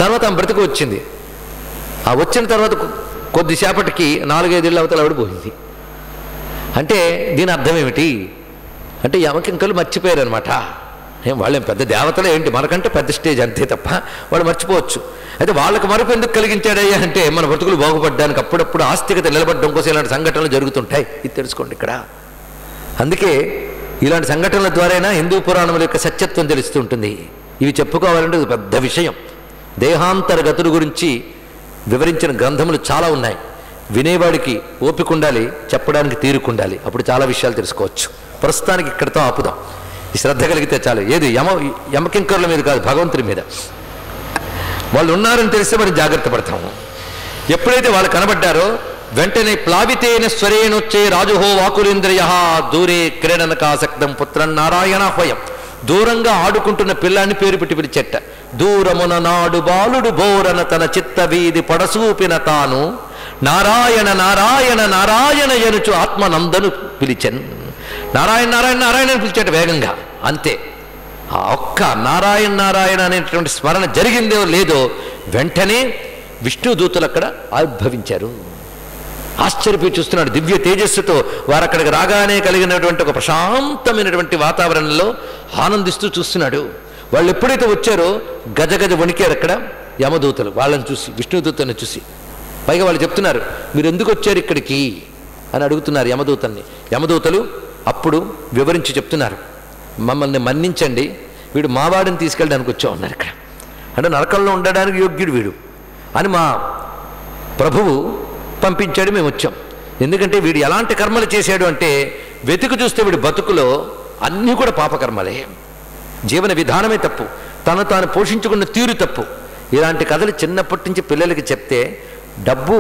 తర్వాత ఆమె బ్రతికి వచ్చింది. ఆ వచ్చిన తర్వాత కొద్దిసేపటికి 4-5 ఏళ్ళ అవతల ఆవిడ పోయింది. అంటే దీని అర్థం ఏమిటి అంటే యమకింకలు మర్చిపోయారు అనమాట. వాళ్ళేం పెద్ద దేవతలే ఏంటి, మనకంటే పెద్ద స్టేజ్ అంతే తప్ప వాళ్ళు మర్చిపోవచ్చు. అయితే వాళ్ళకి మరపు ఎందుకు కలిగించాడయ్యా అంటే మన బ్రతుకులు బాగుపడడానికి అప్పుడప్పుడు ఆస్తికత నిలబడడం కోసం ఇలాంటి సంఘటనలు జరుగుతుంటాయి. ఇది తెలుసుకోండి ఇక్కడ. అందుకే ఇలాంటి సంఘటనల ద్వారైనా హిందూ పురాణముల యొక్క సత్యత్వం తెలుస్తూ ఉంటుంది. ఇవి చెప్పుకోవాలంటే ఇది పెద్ద విషయం. దేహాంతరగతుల గురించి వివరించిన గ్రంథములు చాలా ఉన్నాయి. వినేవాడికి ఓపిక ఉండాలి, చెప్పడానికి తీరుకుండాలి. అప్పుడు చాలా విషయాలు తెలుసుకోవచ్చు. ప్రస్తుతానికి ఇక్కడితో ఆపుదాం. ఈ శ్రద్ధ కలిగితే చాలు. ఏది యమకింకరుల మీద కాదు, భగవంతుడి మీద. వాళ్ళు ఉన్నారని తెలిస్తే మనం జాగ్రత్త పడతాము. ఎప్పుడైతే వాళ్ళు కనబడ్డారో వెంటనే ప్లావితేన స్వరేణొచ్చే రాజుహో వాకులేంద్రియ దూరే క్రీడనకాసక్తం పుత్రం నారాయణాహ్వయం. దూరంగా ఆడుకుంటున్న పిల్లాన్ని పేరు పెట్టి పిలిచెట్ట. దూరమున నాడు బాలుడు బోరన తన చిత్త వీధి పడసూపిన తాను నారాయణ నారాయణ నారాయణ ఎనుచు ఆత్మనందను పిలిచెన్. నారాయణ నారాయణ నారాయణ అని పిలిచేట వేగంగా. అంతే. ఆ ఒక్క నారాయణ నారాయణ అనేటువంటి స్మరణ జరిగిందో లేదో వెంటనే విష్ణుదూతలు అక్కడ ఆవిర్భవించారు. ఆశ్చర్యపోయి చూస్తున్నాడు. దివ్య తేజస్సుతో వారు అక్కడికి రాగానే కలిగినటువంటి ఒక ప్రశాంతమైనటువంటి వాతావరణంలో ఆనందిస్తూ చూస్తున్నాడు. వాళ్ళు ఎప్పుడైతే వచ్చారో గజగజ వణికారు అక్కడ యమదూతలు. వాళ్ళని చూసి, విష్ణుదూతల్ని చూసి. పైగా వాళ్ళు చెప్తున్నారు, మీరు ఎందుకు వచ్చారు ఇక్కడికి అని అడుగుతున్నారు యమదూతల్ని. యమదూతలు అప్పుడు వివరించి చెప్తున్నారు, మమ్మల్ని మన్నించండి, వీడు మావాడిని తీసుకెళ్ళడానికి వచ్చా ఉన్నారు ఇక్కడ. అంటే నరకంలో ఉండడానికి యోగ్యుడు వీడు అని మా ప్రభువు పంపించాడు, మేము వచ్చాం. ఎందుకంటే వీడు ఎలాంటి కర్మలు చేశాడు అంటే వెతుకు చూస్తే వీడు బతుకులో అన్నీ కూడా పాపకర్మలే. జీవన విధానమే తప్పు, తను తాను పోషించుకున్న తీరు తప్పు. ఇలాంటి కథలు చిన్నప్పటి నుంచి పిల్లలకి చెప్తే డబ్బు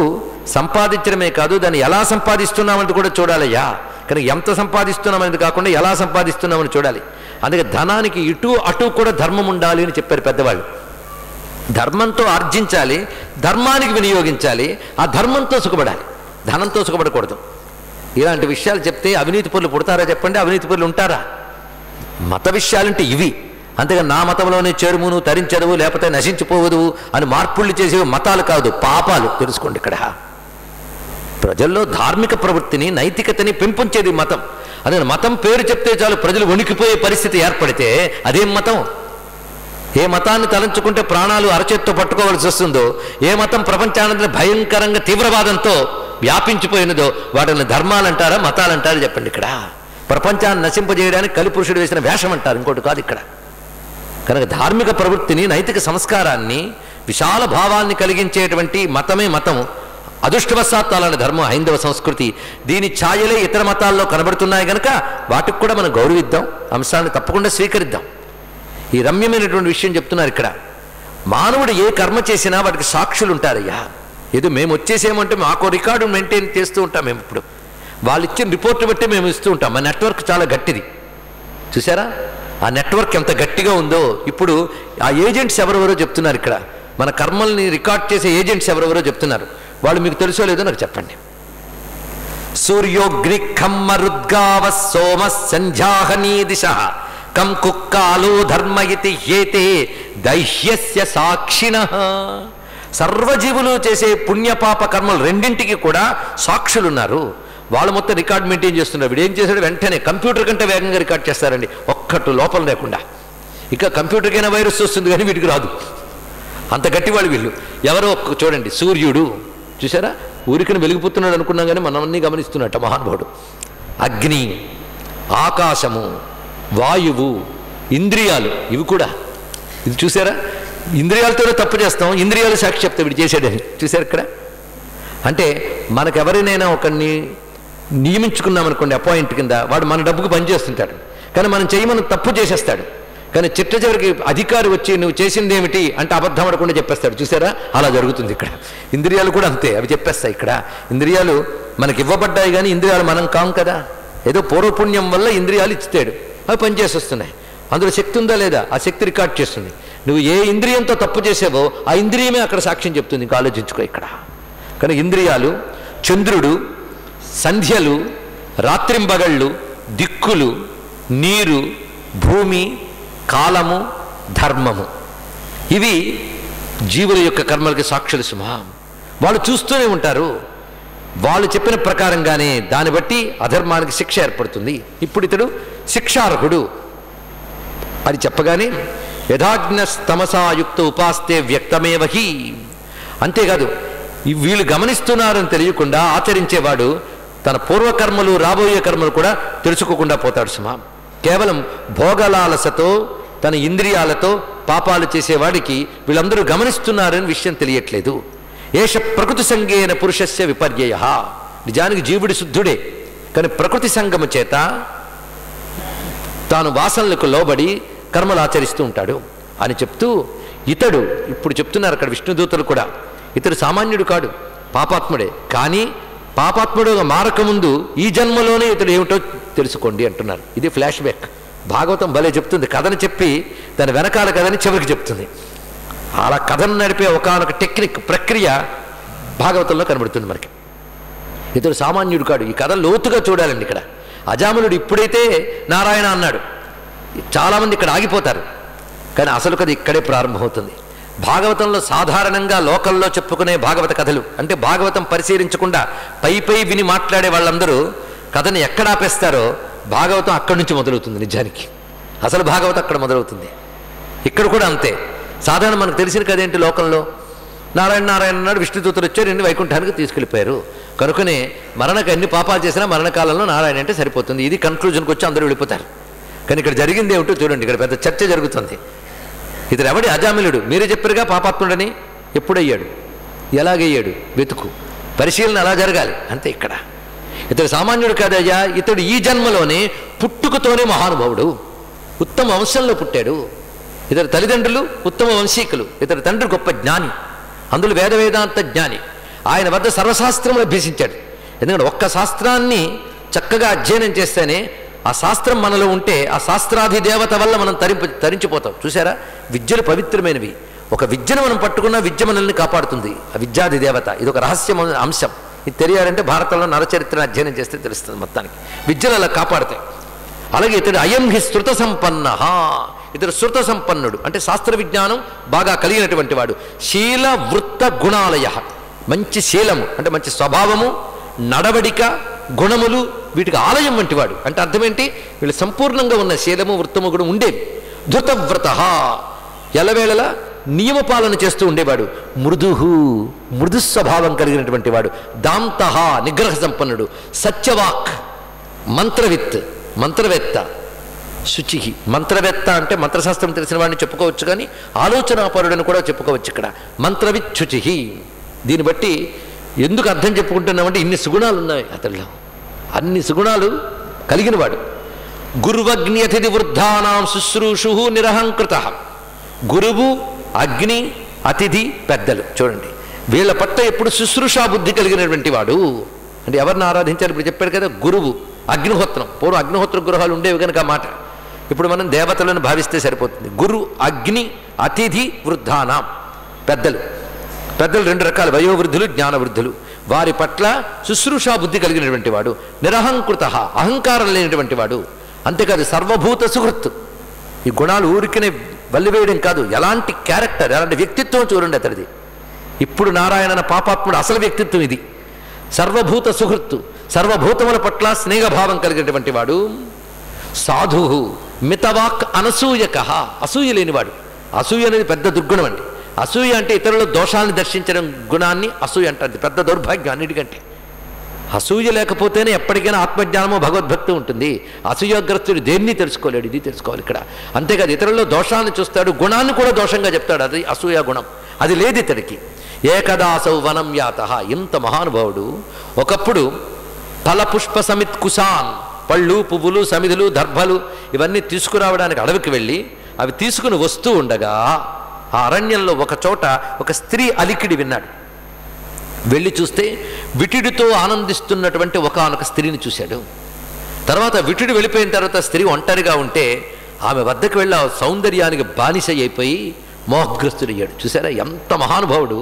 సంపాదించడమే కాదు, దాన్ని ఎలా సంపాదిస్తున్నామని కూడా చూడాలయ్యా. కానీ ఎంత సంపాదిస్తున్నామనేది కాకుండా ఎలా సంపాదిస్తున్నామని చూడాలి. అందుకే ధనానికి ఇటు అటు కూడా ధర్మం ఉండాలి అని చెప్పారు పెద్దవాళ్ళు. ధర్మంతో ఆర్జించాలి, ధర్మానికి వినియోగించాలి, ఆ ధర్మంతో సుఖపడాలి, ధనంతో సుఖపడకూడదు. ఇలాంటి విషయాలు చెప్తే అవినీతి పరులు పుడతారా చెప్పండి, అవినీతి పరులు ఉంటారా? మత విషయాలంటే ఇవి. అంతేగా నా మతంలోనే చేరుమును తరించదు లేకపోతే నశించిపోవదు అని మార్పుళ్ళు చేసేవి మతాలు కాదు, పాపాలు. తెలుసుకోండి ఇక్కడ. ప్రజల్లో ధార్మిక ప్రవృత్తిని నైతికతని పెంపొంచేది మతం. అదే మతం పేరు చెప్తే చాలు ప్రజలు వణికిపోయే పరిస్థితి ఏర్పడితే అదేం మతం? ఏ మతాన్ని తలంచుకుంటే ప్రాణాలు అరచేత్తో పట్టుకోవాల్సి వస్తుందో, ఏ మతం ప్రపంచానందరి భయంకరంగా తీవ్రవాదంతో వ్యాపించిపోయినదో వాటిని ధర్మాలంటారా మతాలంటారా చెప్పండి ఇక్కడ. ప్రపంచాన్ని నశింపజేయడానికి కలిపురుషుడు వేసిన వేషం అంటారు, ఇంకోటి కాదు ఇక్కడ. కనుక ధార్మిక ప్రవృత్తిని నైతిక సంస్కారాన్ని విశాల భావాన్ని కలిగించేటువంటి మతమే మతం. అదృష్టవశాత్తు అలాంటి ధర్మం హైందవ సంస్కృతి. దీని ఛాయలే ఇతర మతాల్లో కనబడుతున్నాయి కనుక వాటికి కూడా మనం గౌరవిద్దాం, అంశాన్ని తప్పకుండా స్వీకరిద్దాం. ఈ రమ్యమైనటువంటి విషయం చెప్తున్నారు ఇక్కడ. మానవుడు ఏ కర్మ చేసినా వాటికి సాక్షులు ఉంటారయ్యా. ఏదో మేము వచ్చేసేమంటే మాకు రికార్డు మెయింటైన్ చేస్తూ ఉంటాం. మేము ఇప్పుడు వాళ్ళు ఇచ్చిన రిపోర్ట్ బట్టి మేము ఇస్తూ ఉంటాం. మా నెట్వర్క్ చాలా గట్టిది. చూసారా ఆ నెట్వర్క్ ఎంత గట్టిగా ఉందో. ఇప్పుడు ఆ ఏజెంట్స్ ఎవరెవరో చెప్తున్నారు ఇక్కడ. మన కర్మల్ని రికార్డ్ చేసే ఏజెంట్స్ ఎవరెవరో చెప్తున్నారు. వాళ్ళు మీకు తెలుసో లేదో నాకు చెప్పండి. సూర్యోగ్ని ఖమ్మరుద్గావ సోమ సంధ్యాహనీ దిశ కం కుక్కాలో ధర్మ ఇతి హేతే దైహ్యస్య సాక్షిణః. సర్వజీవులు చేసే పుణ్యపాప కర్మలు రెండింటికి కూడా సాక్షులున్నారు. వాళ్ళు మొత్తం రికార్డ్ మెయింటైన్ చేస్తున్నారు. వీడు ఏం చేశాడు వెంటనే కంప్యూటర్ కంటే వేగంగా రికార్డ్ చేస్తారండి, ఒక్కటి లోపం లేకుండా. ఇక కంప్యూటర్కైనా వైరస్ వస్తుంది కానీ వీటికి రాదు, అంత గట్టి వాళ్ళు వీళ్ళు. ఎవరో చూడండి, సూర్యుడు చూసారా ఊరికని వెలిగిపోతున్నాడు అనుకున్నాం కానీ మనమన్నీ గమనిస్తున్నట్ట మహానుభావుడు. అగ్ని, ఆకాశము, వాయువు, ఇంద్రియాలు, ఇవి కూడా ఇది చూసారా. ఇంద్రియాలతోనే తప్పు చేస్తాం, ఇంద్రియాలు సాక్షి చెప్తా వీడు చేసాడని. చూసారు ఇక్కడ. అంటే మనకెవరినైనా ఒకరిని నియమించుకున్నామనుకోండి అపాయింట్ కింద, వాడు మన డబ్బుకు పనిచేస్తుంటాడు. కానీ మనం చేయమని తప్పు చేసేస్తాడు. కానీ చిట్ట చివరికి అధికారి వచ్చి నువ్వు చేసింది ఏమిటి అంటే అబద్ధం ఆడకుండా చెప్పేస్తాడు. చూసారా అలా జరుగుతుంది ఇక్కడ. ఇంద్రియాలు కూడా అంతే, అవి చెప్పేస్తాయి ఇక్కడ. ఇంద్రియాలు మనకి ఇవ్వబడ్డాయి కానీ ఇంద్రియాలు మనం కాం కదా. ఏదో పూర్వపుణ్యం వల్ల ఇంద్రియాలు ఇచ్చాడు, అవి పనిచేసి వస్తున్నాయి. అందులో శక్తి ఉందా లేదా, ఆ శక్తి రికార్డ్ చేస్తుంది. నువ్వు ఏ ఇంద్రియంతో తప్పు చేసావో ఆ ఇంద్రియమే అక్కడ సాక్ష్యం చెప్తుంది. ఇంకా ఆలోచించుకో ఇక్కడ. కానీ ఇంద్రియాలు, చంద్రుడు, సంధ్యలు, రాత్రింబగళ్ళు, దిక్కులు, నీరు, భూమి, కాలము, ధర్మము, ఇవి జీవుల యొక్క కర్మలకి సాక్షులు సుమా. వాళ్ళు చూస్తూనే ఉంటారు. వాళ్ళు చెప్పిన ప్రకారంగానే దాన్ని బట్టి అధర్మానికి శిక్ష ఏర్పడుతుంది. ఇప్పుడు ఇతడు శిక్షార్హుడు అని చెప్పగానే యథాజ్ఞస్తమసాయుక్త ఉపాస్తే వ్యక్తమేవహి. అంతేకాదు వీళ్ళు గమనిస్తున్నారని తెలియకుండా ఆచరించేవాడు తన పూర్వకర్మలు రాబోయే కర్మలు కూడా తెలుసుకోకుండా పోతాడు సుమా. కేవలం భోగలాలసతో తన ఇంద్రియాలతో పాపాలు చేసేవాడికి వీళ్ళందరూ గమనిస్తున్నారని విషయం తెలియట్లేదు. ఏష ప్రకృతి సంగేన పురుషస్య విపర్యయ. నిజానికి జీవుడి శుద్ధుడే, కానీ ప్రకృతి సంగము చేత తాను వాసనలకు లోబడి కర్మలు ఆచరిస్తూ ఉంటాడు అని చెప్తూ ఇతడు ఇప్పుడు చెప్తున్నారు అక్కడ విష్ణుదూతలు కూడా, ఇతడు సామాన్యుడు కాడు, పాపాత్ముడే. కానీ పాపాత్ముడుగా మారకముందు ఈ జన్మలోనే ఇతడు ఏమిటో తెలుసుకోండి అంటున్నారు. ఇది ఫ్లాష్ బ్యాక్. భాగవతం భలే చెప్తుంది. కథను చెప్పి దాని వెనకాల కథని చివరికి చెప్తుంది. అలా కథను నడిపే ఒకనొక టెక్నిక్ ప్రక్రియ భాగవతంలో కనబడుతుంది మనకి. ఇతడు సామాన్యుడు కాడు. ఈ కథ లోతుగా చూడాలండి. ఇక్కడ అజామిలుడు ఇప్పుడైతే నారాయణ అన్నాడు, చాలామంది ఇక్కడ ఆగిపోతారు. కానీ అసలు కథ ఇక్కడే ప్రారంభమవుతుంది. భాగవతంలో సాధారణంగా లోకల్లో చెప్పుకునే భాగవత కథలు అంటే భాగవతం పరిశీలించకుండా పై విని మాట్లాడే వాళ్ళందరూ కథని ఎక్కడ ఆపేస్తారో భాగవతం అక్కడి నుంచి మొదలవుతుంది. నిజానికి అసలు భాగవతం అక్కడ మొదలవుతుంది. ఇక్కడ కూడా అంతే. సాధారణ మనకు తెలిసిన కథ ఏంటి? లోకంలో నారాయణ నారాయణ అన్నాడు, విష్ణుదూతలు వచ్చారు, ఎన్ని వైకుంఠానికి తీసుకెళ్ళిపోయారు. కనుకనే మరణకు ఎన్ని పాపాలు చేసినా మరణకాలంలో నారాయణ అంటే సరిపోతుంది. ఇది కన్క్లూజన్కి వచ్చి అందరూ వెళ్ళిపోతారు. కానీ ఇక్కడ జరిగింది ఏమిటో చూడండి. ఇక్కడ పెద్ద చర్చ జరుగుతుంది. ఇతడు ఎవడి? అజామిలుడు. మీరే చెప్పారుగా పాపాత్ముడని. ఎప్పుడయ్యాడు? ఎలాగయ్యాడు? వెతుకు. పరిశీలన అలా జరగాలి అంతే. ఇక్కడ ఇతడు సామాన్యుడు కాదయ్యా. ఇతడు ఈ జన్మలోనే పుట్టుకతోనే మహానుభావుడు, ఉత్తమ వంశంలో పుట్టాడు. ఇతడు తల్లిదండ్రులు ఉత్తమ వంశీకులు. ఇతడు తండ్రి గొప్ప జ్ఞాని, అందులో వేదాంత జ్ఞాని. ఆయన వద్ద సర్వశాస్త్రములు అభ్యసించాడు. ఎందుకంటే ఒక్క శాస్త్రాన్ని చక్కగా అధ్యయనం చేస్తేనే ఆ శాస్త్రం మనలో ఉంటే ఆ శాస్త్రాధిదేవత వల్ల మనం తరించిపోతాం. చూసారా, విద్యలు పవిత్రమైనవి. ఒక విద్యను మనం పట్టుకున్న విద్య మనల్ని కాపాడుతుంది. ఆ విద్యాధిదేవత ఇది ఒక రహస్యమైన అంశం. ఇది తెలియాలంటే భారతంలో నరచరిత్రను అధ్యయనం చేస్తే తెలుస్తుంది. మొత్తానికి విద్యలు అలా కాపాడతాయి. అలాగే ఇతడు అయం హి శృత సంపన్న. ఇతడు శృత సంపన్నుడు అంటే శాస్త్ర విజ్ఞానం బాగా కలిగినటువంటి వాడు. శీల వృత్త గుణాలయ. మంచి శీలము అంటే మంచి స్వభావము, నడవడిక, గుణములు వీటికి ఆలయం వంటివాడు. అంటే అర్థమేంటి? వీళ్ళు సంపూర్ణంగా ఉన్న శీలము వృత్తము కూడా ఉండేవి. ధృతవ్రత. ఎలవేళలా నియమపాలన చేస్తూ ఉండేవాడు. మృదు స్వభావం కలిగినటువంటి వాడు. దాంత నిగ్రహ సంపన్నుడు. సత్యవాక్. మంత్రవేత్త. శుచి. మంత్రవేత్త అంటే మంత్రశాస్త్రం తెలిసిన వాడిని చెప్పుకోవచ్చు, కానీ ఆలోచనాపరుడని కూడా చెప్పుకోవచ్చు. ఇక్కడ మంత్రవిత్ శుచి. దీన్ని బట్టి ఎందుకు అర్థం చెప్పుకుంటున్నామంటే ఇన్ని సుగుణాలు ఉన్నాయి అతడిలో. అన్ని సుగుణాలు కలిగినవాడు. గురువగ్ని అతిథి వృద్ధానాం శుశ్రూషు నిరహంకృత. గురువు, అగ్ని, అతిథి, పెద్దలు. చూడండి, వీళ్ళ పట్ల ఎప్పుడు శుశ్రూషా బుద్ధి కలిగినటువంటి వాడు. అంటే ఎవరిని ఆరాధించారు? ఇప్పుడు చెప్పాడు కదా, గురువు, అగ్నిహోత్రం. పూర్వం అగ్నిహోత్ర గృహాలు ఉండేవి కనుక మాట. ఇప్పుడు మనం దేవతలను భావిస్తే సరిపోతుంది. గురు, అగ్ని, అతిథి, వృద్ధానాం. పెద్దలు రెండు రకాలు, వయోవృద్ధులు, జ్ఞానవృద్ధులు. వారి పట్ల శుశ్రూషా బుద్ధి కలిగినటువంటి వాడు. నిరహంకృత. అహంకారం లేనటువంటి వాడు. అంతేకాదు సర్వభూత సుహృత్. ఈ గుణాలు ఊరికనే వల్లివేయడం కాదు, ఎలాంటి క్యారెక్టర్, ఎలాంటి వ్యక్తిత్వం చూడండి అతడిది. ఇప్పుడు నారాయణ పాపాత్ముడు అసలు వ్యక్తిత్వం ఇది. సర్వభూత సుహృత్తు. సర్వభూతముల పట్ల స్నేహభావం కలిగినటువంటి వాడు. సాధు. మితవాక్ అనసూయక. అసూయ లేనివాడు. అసూయ అనేది పెద్ద దుర్గుణం అండి. అసూయ అంటే ఇతరుల దోషాలను దర్శించడం గుణాన్ని అసూయ అంటారు. పెద్ద దౌర్భాగ్యం అన్నిటికంటే. అసూయ లేకపోతేనే ఎప్పటికైనా ఆత్మజ్ఞానమో భగవద్భక్తి ఉంటుంది. అసూయాగ్రస్తుడు దేన్ని తెలుసుకోలేడు. ఇది తెలుసుకోవాలి ఇక్కడ. అంతేకాదు ఇతరుల్లో దోషాలను చూస్తాడు, గుణాన్ని కూడా దోషంగా చెప్తాడు. అది అసూయ గుణం. అది లేదు ఇతడికి. ఏకదాసౌ వనం యాత. ఇంత మహానుభావుడు ఒకప్పుడు ఫల పుష్ప సమిత్ కుశాన్, పళ్ళు, పువ్వులు, సమిధులు, దర్భలు ఇవన్నీ తీసుకురావడానికి అడవికి వెళ్ళి అవి తీసుకుని వస్తూ ఉండగా ఆ అరణ్యంలో ఒక చోట ఒక స్త్రీ అలికిడి విన్నాడు. వెళ్ళి చూస్తే విటుడితో ఆనందిస్తున్నటువంటి ఒకనొక స్త్రీని చూశాడు. తర్వాత విటుడు వెళ్ళిపోయిన తర్వాత స్త్రీ ఒంటరిగా ఉంటే ఆమె వద్దకు వెళ్ళి ఆ సౌందర్యానికి బానిస అయిపోయి మోహగ్రస్తుడయ్యాడు. చూసారా ఎంత మహానుభావుడు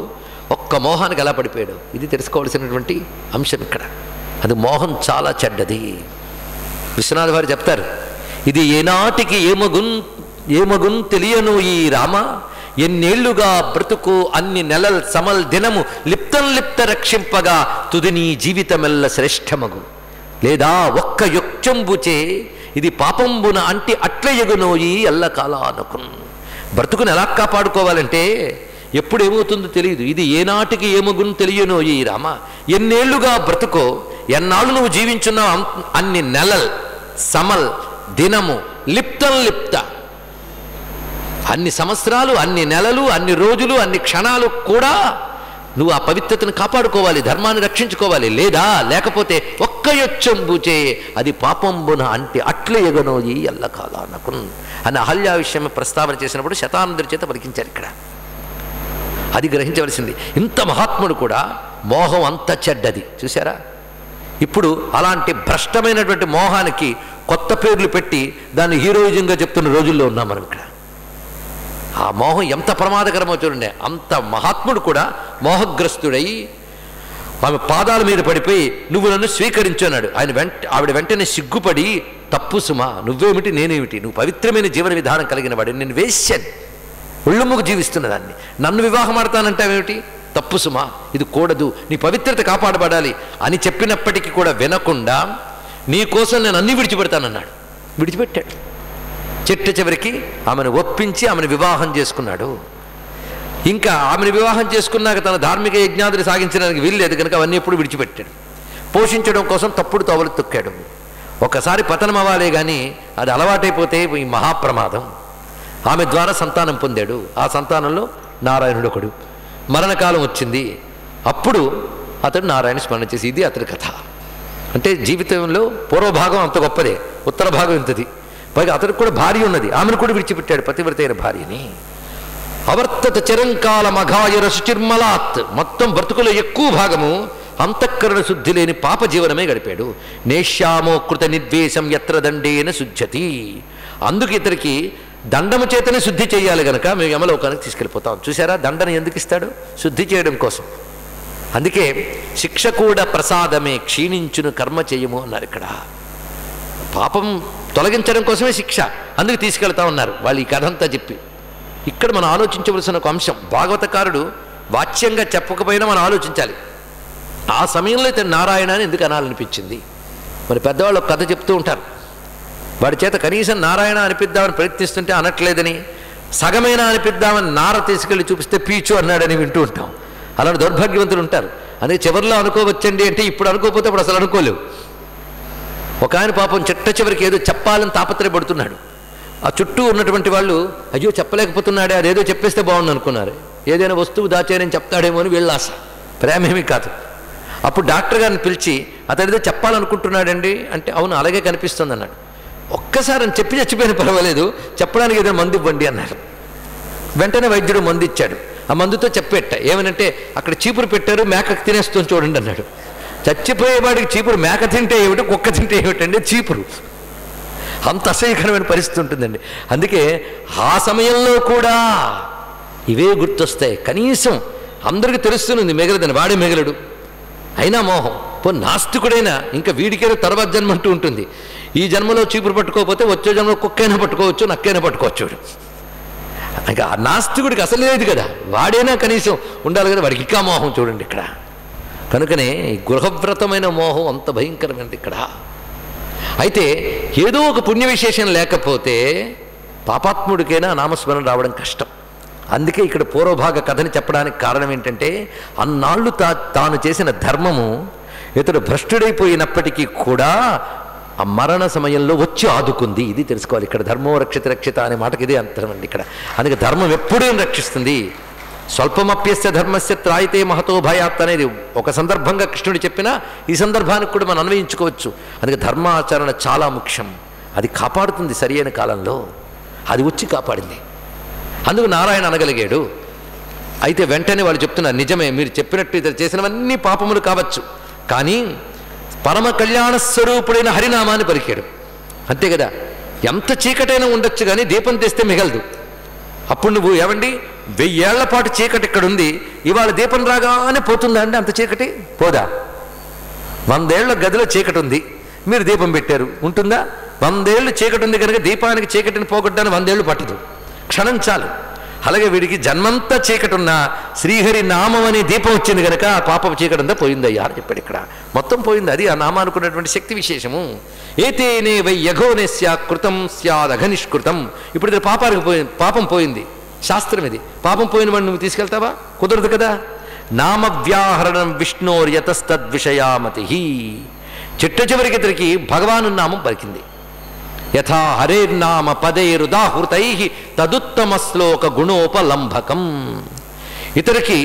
ఒక్క మోహానికి ఎలా పడిపోయాడు. ఇది తెలుసుకోవాల్సినటువంటి అంశం ఇక్కడ. అది మోహం చాలా చెడ్డది. విశ్వనాథ వారు చెప్తారు, ఇది ఏనాటికి ఏమగున్ తెలియను ఈ రామ, ఎన్నేళ్లుగా బ్రతుకు అన్ని నెలల్ సమల్ దినము లిప్తం లిప్త రక్షింపగా తుది నీ జీవితమెల్ల శ్రేష్టమగు. లేదా ఒక్క యొక్చంబుచే ఇది పాపంబున అంటి అట్ల ఎగునోయి ఎల్లకాలానకున్. బ్రతుకుని ఎలా కాపాడుకోవాలంటే ఎప్పుడేమవుతుందో తెలియదు, ఇది ఏనాటికి ఏమగును తెలియనోయి రామ. ఎన్నేళ్లుగా బ్రతుకో, ఎన్నాళ్ళు నువ్వు జీవించున్నావు అన్ని నెలల్ సమల్ దినము లిప్తం లిప్త, అన్ని సంవత్సరాలు అన్ని నెలలు అన్ని రోజులు అన్ని క్షణాలు కూడా నువ్వు ఆ పవిత్రతను కాపాడుకోవాలి, ధర్మాన్ని రక్షించుకోవాలి. లేకపోతే ఒక్క యొచ్చంబుచే అది పాపంబున అంటే అట్ల ఎగనోయి ఎల్లకాలానకున్ అని అహల్యా విషయం ప్రస్తావన చేసినప్పుడు శతానందుడి చేత పలికించారు. ఇక్కడ అది గ్రహించవలసింది. ఇంత మహాత్ముడు కూడా మోహం అంత చెడ్డది చూసారా. ఇప్పుడు అలాంటి భ్రష్టమైనటువంటి మోహానికి కొత్త పేర్లు పెట్టి దాన్ని హీరోయిజంగా చెప్తున్న రోజుల్లో ఉన్నాం మనం. ఇక్కడ ఆ మోహం ఎంత ప్రమాదకరమో చూడండి. అంత మహాత్ముడు కూడా మోహగ్రస్తుడై ఆమె పాదాల మీద పడిపోయి నువ్వు నన్ను స్వీకరించున్నాడు. ఆవిడ వెంటనే సిగ్గుపడి, తప్పు సుమా, నువ్వేమిటి నేనేమిటి, నువ్వు పవిత్రమైన జీవన విధానం కలిగిన వాడు, నేను వేశ్యని, ఒళ్ళుముకు జీవిస్తున్న దాన్ని, నన్ను వివాహం ఆడతానంటావేమిటి, తప్పు సుమా, ఇది కూడదు, నీ పవిత్రత కాపాడబడాలి అని చెప్పినప్పటికీ కూడా వినకుండా నీ కోసం నేను అన్నీ విడిచిపెడతానన్నాడు. విడిచిపెట్టాడు. చిట్ట చివరికి ఆమెను ఒప్పించి ఆమెను వివాహం చేసుకున్నాడు. ఇంకా ఆమెను వివాహం చేసుకున్నాక తన ధార్మిక యజ్ఞాదులు సాగించడానికి వీల్లేదు కనుక అవన్నీ ఎప్పుడు విడిచిపెట్టాడు. పోషించడం కోసం తప్పుడు తోవలు తొక్కాడు. ఒకసారి పతనం అవ్వాలే కానీ అది అలవాటైపోతే ఈ మహాప్రమాదం. ఆమె ద్వారా సంతానం పొందాడు. ఆ సంతానంలో నారాయణుడు ఒకడు. మరణకాలం వచ్చింది. అప్పుడు అతడు నారాయణ స్మరణ చేసి, ఇది అతడి కథ. అంటే జీవితంలో పూర్వభాగం అంత గొప్పదే, ఉత్తర భాగం ఇంతది. పైగా అతడికి కూడా భార్య ఉన్నది, ఆమెను కూడా విడిచిపెట్టాడు, పతివ్రతైన భార్యని. అవర్తత చిరంకాల మఘాయుర సుచిర్మలాత్, మొత్తం బ్రతుకులో ఎక్కువ భాగము అంతఃకరణ శుద్ధి లేని పాప జీవనమే గడిపాడు. నేష్యామో కృత నిర్వేశం ఎత్ర దండేన శుద్ధతి. అందుకు ఇతరికి దండము చేతనే శుద్ధి చేయాలి గనక మేము యమలోకానికి తీసుకెళ్ళిపోతాం. చూసారా, దండను ఎందుకు ఇస్తాడు? శుద్ధి చేయడం కోసం. అందుకే శిక్ష కూడా ప్రసాదమే క్షీణించును కర్మ చేయము అన్నారు. ఇక్కడ పాపం తొలగించడం కోసమే శిక్ష, అందుకు తీసుకెళ్తా ఉన్నారు వాళ్ళు ఈ కథ అంతా చెప్పి. ఇక్కడ మనం ఆలోచించవలసిన ఒక అంశం, భాగవతకారుడు వాచ్యంగా చెప్పకపోయినా మనం ఆలోచించాలి. ఆ సమయంలో ఇతను నారాయణ అని ఎందుకు అనాలనిపించింది? మరి పెద్దవాళ్ళు ఒక కథ చెప్తూ ఉంటారు, వాడి చేత కనీసం నారాయణ అనిపిద్దామని ప్రయత్నిస్తుంటే అనట్లేదని, సగమైనా అనిపిద్దామని నార తీసుకెళ్ళి చూపిస్తే పీచు అన్నాడని వింటూ ఉంటాం. అలాంటి దౌర్భాగ్యవంతులు ఉంటారు. అందుకే చివరిలో అనుకోవచ్చండి అంటే ఇప్పుడు అనుకోకపోతే అప్పుడు అసలు అనుకోలేవు. ఒక ఆయన పాపం చిట్ట చివరికి ఏదో చెప్పాలని తాపత్రయపడుతున్నాడు. ఆ చుట్టూ ఉన్నటువంటి వాళ్ళు అయ్యో చెప్పలేకపోతున్నాడే, అదేదో చెప్పేస్తే బాగుండు అనుకున్నారు. ఏదైనా వస్తువు దాచేయని చెప్తాడేమో అని వీళ్ళ ఆశ, ప్రేమేమీ కాదు. అప్పుడు డాక్టర్ గారిని పిలిచి అతడితో చెప్పాలనుకుంటున్నాడండి అంటే, అవును అలాగే కనిపిస్తుంది అన్నాడు. ఒక్కసారి అని చెప్పి చచ్చిపోయిన పర్వాలేదు, చెప్పడానికి ఏదైనా మందు ఇవ్వండి అన్నారు. వెంటనే వైద్యుడు మందు ఇచ్చాడు. ఆ మందుతో చెప్పేట ఏమనంటే, అక్కడ చీపురు పెట్టారు, మేకకు తినేస్తుంది చూడండి అన్నాడు. చచ్చిపోయేవాడికి చీపురు మేక తింటే ఏమిటి, కుక్క తింటే ఏమిటండి చీపురు. అంత అసహ్యకరమైన పరిస్థితి ఉంటుందండి. అందుకే ఆ సమయంలో కూడా ఇవే గుర్తొస్తాయి. కనీసం అందరికీ తెలుస్తుంది మిగలదని, వాడే మిగలడు. అయినా మోహం. నాస్తికుడైనా ఇంకా వీడికైనా తర్వాత జన్మ అంటూ ఉంటుంది. ఈ జన్మలో చీపురు పట్టుకోకపోతే వచ్చే జన్మలో కుక్కైనా పట్టుకోవచ్చు, నక్కైనా పట్టుకోవచ్చు. ఇంకా ఆ నాస్తికుడికి అసలు లేదు కదా, వాడైనా కనీసం ఉండాలి కదా, వాడికి ఇంకా మోహం చూడండి ఇక్కడ. కనుకనే గృహవ్రతమైన మోహం అంత భయంకరమైనది ఇక్కడ. అయితే ఏదో ఒక పుణ్య విశేషం లేకపోతే పాపాత్ముడికైనా నామస్మరణ రావడం కష్టం. అందుకే ఇక్కడ పూర్వభాగ కథని చెప్పడానికి కారణం ఏంటంటే, అన్నాళ్ళు తాను చేసిన ధర్మము ఇతడు భ్రష్టుడైపోయినప్పటికీ కూడా ఆ మరణ సమయంలో వచ్చి ఆదుకుంది. ఇది తెలుసుకోవాలి. ఇక్కడ ధర్మో రక్షిత రక్షిత అనే మాటకి ఇదే అర్థం అండి ఇక్కడ. అందుకే ధర్మం ఎప్పుడూ రక్షిస్తుంది. స్వల్పమప్యస్య ధర్మస్య త్రాయితే మహతో భయాత్ అనేది ఒక సందర్భంగా కృష్ణుడు చెప్పినా ఈ సందర్భానికి కూడా మనం అన్వయించుకోవచ్చు. అందుకే ధర్మాచరణ చాలా ముఖ్యం. అది కాపాడుతుంది సరి అయిన కాలంలో. అది వచ్చి కాపాడింది. అందుకు నారాయణ అనగలిగాడు. అయితే వెంటనే వాళ్ళు చెప్తున్నారు, నిజమే మీరు చెప్పినట్టు ఇతరు చేసినవన్నీ పాపములు కావచ్చు, కానీ పరమ కళ్యాణ స్వరూపుడైన హరినామాన్ని పలికాడు. అంతే కదా, ఎంత చీకటైనా ఉండొచ్చు కానీ దీపం తెస్తే మిగలదు. అప్పుడు నువ్వు ఏమండి 1000 ఏళ్ల పాటు చీకటి ఇక్కడ ఉంది, ఇవాళ దీపం రాగానే పోతుందా అండి అంత చీకటి? పోదా. 100 ఏళ్ల గదిలో చీకటి ఉంది, మీరు దీపం పెట్టారు, ఉంటుందా? 100 ఏళ్ళు చీకటి ఉంది కనుక దీపానికి చీకటిని పోగొట్టడానికి 100 ఏళ్ళు పట్టదు, క్షణం చాలు. అలాగే వీడికి జన్మంతా చీకటున్నా శ్రీహరి నామం అనే దీపం వచ్చింది కనుక ఆ పాపపు చీకటంతా పోయిందయ్యా అని చెప్పాడు ఇక్కడ. మొత్తం పోయింది. అది ఆ నామానుకున్నటువంటి శక్తి విశేషము. ఏతేనే వై యఘోనేస్య కృతం స్యాదఘనిష్కృతం. ఇప్పుడు ఇది పాపం పోయింది. శాస్త్రం ఇది. పాపం పోయిన వాడిని నువ్వు తీసుకెళ్తావా? కుదరదు కదా. నామవ్యాహరణం విష్ణోర్యతస్తద్విషయామతి. చిట్ట చివరికి ఇతరికి భగవాను నామం పలికింది. యథా హరేర్నామ పదైరుదాహృతై తదుత్తమ శ్లోక గుణోపలంభకం. ఇతరికి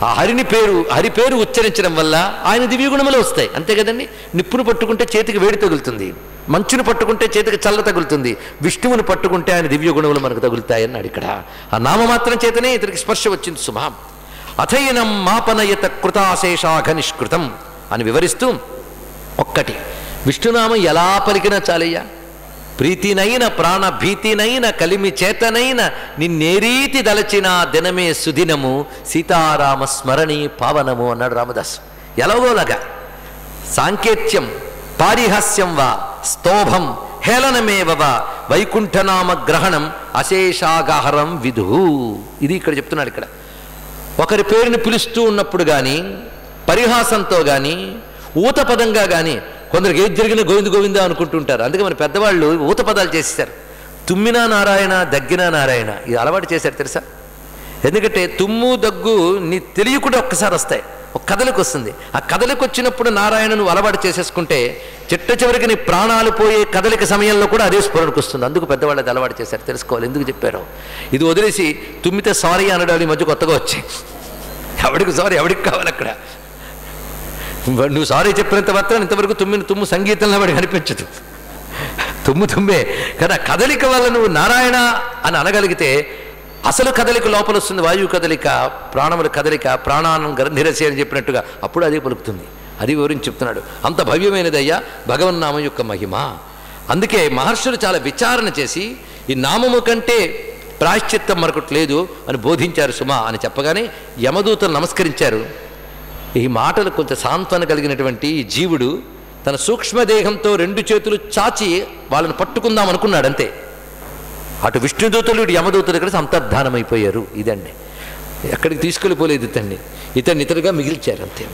ఆ హరి పేరు ఉచ్చరించడం వల్ల ఆయన దివ్యగుణములు వస్తాయి. అంతే కదండి. నిప్పును పట్టుకుంటే చేతికి వేడి తగులుతుంది, మంచును పట్టుకుంటే చేతికి చల్ల తగులుతుంది, విష్ణువుని పట్టుకుంటే ఆయన దివ్యగుణములు మనకు తగులుతాయి అన్నాడు ఇక్కడ. ఆ నామమాత్రం చేతనే ఇతరికి స్పర్శ వచ్చింది సుమా. అథైనం మాపనయత కృతాశేషాఘనిష్కృతం అని వివరిస్తూ, ఒక్కటి విష్ణునామం ఎలా పలికినా చాలయ్యా. ప్రీతినైన ప్రాణభీతినైన కలిమి చేతనైన నిన్నేరీతి దలచిన దినమే సుదినము సీతారామ స్మరణి పావనము అన్నాడు రామదాసు. ఎలాగోలాగా సాంకేత్యం పారిహాస్యం వా స్తోభం హేళనమేవ వా వైకుంఠనామ గ్రహణం అశేషాగాహరం విధు. ఇది ఇక్కడ చెప్తున్నాడు. ఇక్కడ ఒకరి పేరుని పిలుస్తూ ఉన్నప్పుడు కానీ పరిహాసంతో కానీ ఊత పదంగా కానీ కొందరికి ఏది జరిగినా గోవింద గోవింద అనుకుంటుంటారు. అందుకే మన పెద్దవాళ్ళు ఊత పదాలు చేసేసారు. తుమ్మినా నారాయణ, దగ్గినా నారాయణ, ఇది అలవాటు చేశారు తెలుసా. ఎందుకంటే తుమ్ము దగ్గు నీ తెలియకుండా ఒక్కసారి వస్తాయి, ఒక కదలికి వస్తుంది. ఆ కదలికి వచ్చినప్పుడు నారాయణ నువ్వు అలవాటు చేసేసుకుంటే చిట్ట చివరికి నీ ప్రాణాలు పోయే కదలిక సమయంలో కూడా అదే స్ఫురణకు వస్తుంది. అందుకు పెద్దవాళ్ళు అది అలవాటు చేశారు. తెలుసుకోవాలి ఎందుకు చెప్పారు. ఇది వదిలేసి తుమ్మితే సారీ అనడాలు ఈ మధ్య కొత్తగా వచ్చాయి. ఎవడికి సారీ, ఎవడికి కావాలి అక్కడ. నువ్వు సారీ చెప్పినంత మాత్రం ఇంతవరకు తుమ్ము సంగీతంలో వాడికి అనిపించదు. తుమ్మే కదా. కదలిక వల్ల నువ్వు నారాయణ అని అనగలిగితే అసలు కదలిక లోపల వస్తుంది. వాయువు కదలిక, ప్రాణముల కదలిక, ప్రాణానం నిరసి అని చెప్పినట్టుగా అప్పుడు అదే పలుకుతుంది. అది వివరించి చెప్తున్నాడు. అంత భవ్యమైనదయ్యా భగవన్నామం యొక్క మహిమ. అందుకే మహర్షులు చాలా విచారణ చేసి ఈ నామము కంటే ప్రాయశ్చిత్తం మరొకటి లేదు అని బోధించారు సుమా అని చెప్పగానే యమదూతలు నమస్కరించారు. ఈ మాటలు కొంచెం సాంత్వన కలిగినటువంటి జీవుడు తన సూక్ష్మదేహంతో 2 చేతులు చాచి వాళ్ళని పట్టుకుందాం అనుకున్నాడు. అంతే. అటు విష్ణుదూతలు ఇటు యమదూతలు ఇక్కడ అంతర్ధానమైపోయారు. ఇదండి. ఎక్కడికి తీసుకెళ్ళిపోలేదు ఇతన్ని ఇతరుగా మిగిల్చారు. అంతే.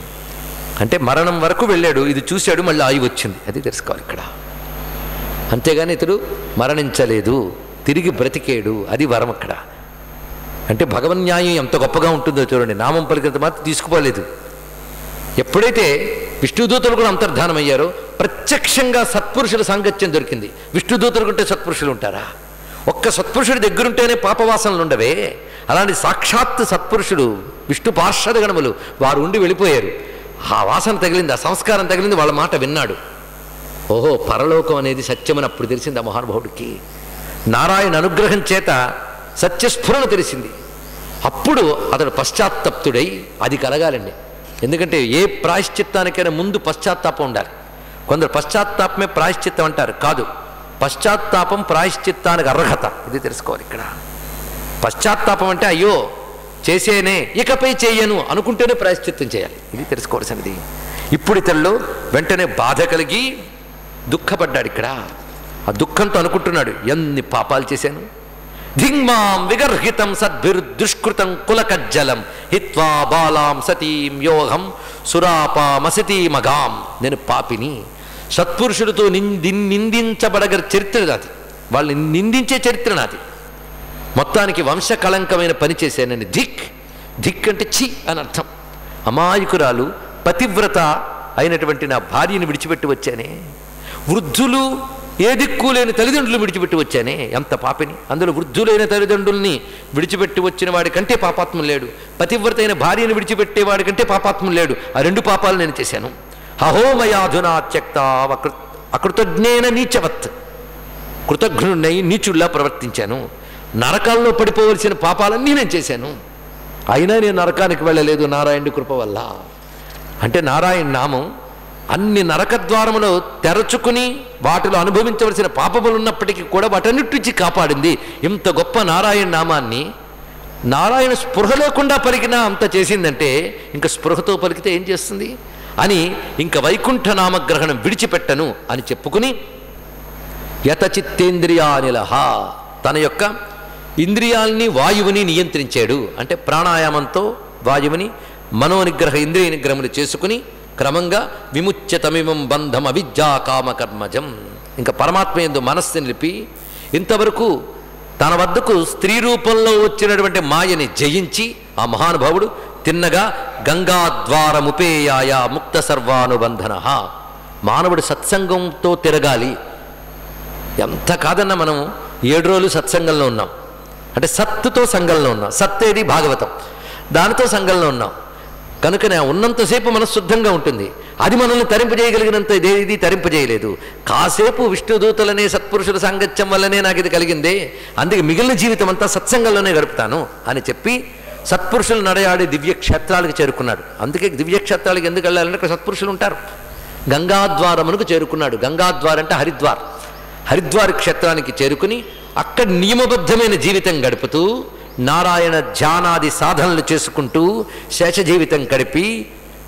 అంటే మరణం వరకు వెళ్ళాడు. ఇది చూశాడు, మళ్ళీ ఆయువు వచ్చింది. అది తెలుసుకోవాలి ఇక్కడ. అంతేగాని ఇతడు మరణించలేదు, తిరిగి బ్రతికేడు. అది వరం అక్కడ. అంటే భగవన్యాయం ఎంత గొప్పగా ఉంటుందో చూడండి. నామం పలికినంత మాత్రం తీసుకుపోలేదు. ఎప్పుడైతే విష్ణుదూతలు కూడా అంతర్ధానమయ్యారో ప్రత్యక్షంగా సత్పురుషుల సాంగత్యం దొరికింది. విష్ణుదూతలు ఉంటే సత్పురుషులు ఉంటారా? ఒక్క సత్పురుషుడి దగ్గరుంటేనే పాపవాసనలు ఉండవే. అలాంటి సాక్షాత్ సత్పురుషుడు విష్ణు పార్షద గణములు వారు ఉండి వెళ్ళిపోయారు. ఆ వాసన తగిలింది, ఆ సంస్కారం తగిలింది, వాళ్ళ మాట విన్నాడు. ఓహో, పరలోకం అనేది సత్యమని అప్పుడు తెలిసింది ఆ మహానుభావుడికి. నారాయణ అనుగ్రహం చేత సత్యస్ఫురణ తెలిసింది. అప్పుడు అతడు పశ్చాత్తప్తుడై అది కలగాలండి. ఎందుకంటే ఏ ప్రాయశ్చిత్తానికైనా ముందు పశ్చాత్తాపం ఉండాలి. కొందరు పశ్చాత్తాపమే ప్రాయశ్చిత్తం అంటారు. కాదు, పశ్చాత్తాపం ప్రాయశ్చిత్తానికి అర్హత. ఇది తెలుసుకోవాలి ఇక్కడ. పశ్చాత్తాపం అంటే అయ్యో చేసేనే ఇకపై చేయను అనుకుంటేనే ప్రాయశ్చిత్తం చేయాలి. ఇది తెలుసుకోవాల్సినది. ఇప్పుడు ఇతరులో వెంటనే బాధ కలిగి దుఃఖపడ్డాడు ఇక్కడ. ఆ దుఃఖంతో అనుకుంటున్నాడు, ఎన్ని పాపాలు చేశాను. ధింగ్మాం విగర్హితం సద్భిర్దుష్కృతం కులకజ్జలం హిత్వా బాలాం సతీం యోహం సురాపామసతీమగాం. నేను పాపిని. సత్పురుషులతో నిందించబడగల చరిత్ర నాది, వాళ్ళని నిందించే చరిత్ర నాది. మొత్తానికి వంశకళంకమైన పని చేశానని. ధిక్ అంటే చి అని అర్థం. అమాయకురాలు పతివ్రత అయినటువంటి నా భార్యని విడిచిపెట్టి వచ్చానే. వృద్ధులు ఏ దిక్కు లేని తల్లిదండ్రులు విడిచిపెట్టి వచ్చానే, ఎంత పాపిని. అందులో వృద్ధులైన తల్లిదండ్రుల్ని విడిచిపెట్టి వచ్చిన వాడి కంటే పాపాత్మ లేడు, పతివ్రత అయిన భార్యను విడిచిపెట్టేవాడి కంటే పాపాత్మ లేడు. ఆ 2 పాపాలు నేను చేశాను. అహోమయాధునా త్యక్త అకృతజ్ఞేన నీచవత్. కృతజ్ఞుడినై నీచుల్లా ప్రవర్తించాను. నరకాల్లో పడిపోవలసిన పాపాలన్నీ నేను చేశాను. అయినా నేను నరకానికి వెళ్ళలేదు నారాయణుడి కృప వల్ల. అంటే నారాయణ నామం అన్ని నరకద్వారములో తెరచుకుని వాటిలో అనుభవించవలసిన పాపములు ఉన్నప్పటికీ కూడా వాటన్నిటి నుంచి కాపాడింది. ఇంత గొప్ప నారాయణ నామాన్ని నారాయణ స్పృహ లేకుండా పలికినా అంత చేసిందంటే ఇంక స్పృహతో పలికితే ఏం చేస్తుంది అని ఇంక వైకుంఠ నామగ్రహణం విడిచిపెట్టను అని చెప్పుకుని యతచిత్తేంద్రియానిలహ తన యొక్క ఇంద్రియాల్ని వాయువుని నియంత్రించాడు. అంటే ప్రాణాయామంతో వాయువుని మనోనిగ్రహ ఇంద్రియ నిగ్రహములు చేసుకుని క్రమంగా విముచ్యతమిమం బంధం అవిద్యా కామకర్మజం. ఇంకా పరమాత్మ యందు మనస్సు నిలిపి ఇంతవరకు తన వద్దకు స్త్రీ రూపంలో వచ్చినటువంటి మాయని జయించి ఆ మహానుభావుడు తిన్నగా గంగాద్వారముపేయాయ ముక్త సర్వానుబంధన. మానవుడు సత్సంగంతో తిరగాలి. ఎంత కాదన్నా మనం 7 రోజులు సత్సంగంలో ఉన్నాం. అంటే సత్తుతో సంఘంలో ఉన్నాం. సత్ ఏది? భాగవతం. దానితో సంఘంలో ఉన్నాం కనుకనే ఉన్నంతసేపు మనసు శుద్ధంగా ఉంటుంది. అది మనల్ని తరింపజేయగలిగినంత ఇది తరింపజేయలేదు. కాసేపు విష్ణుదూతలనే సత్పురుషుల సాంగత్యం వల్లనే నాకు ఇది కలిగిందే, అందుకే మిగిలిన జీవితం అంతా సత్సంగంలోనే గడుపుతాను అని చెప్పి సత్పురుషులు నడయాడే దివ్యక్షేత్రాలకు చేరుకున్నాడు. అందుకే దివ్యక్షేత్రాలకు ఎందుకు వెళ్ళాలంటే అక్కడ సత్పురుషులు ఉంటారు. గంగాద్వారమునకు చేరుకున్నాడు. గంగాద్వారం అంటే హరిద్వార్. హరిద్వార్ క్షేత్రానికి చేరుకుని అక్కడ నియమబద్ధమైన జీవితం గడుపుతూ నారాయణ ధ్యానాది సాధనలు చేసుకుంటూ శేష జీవితం గడిపి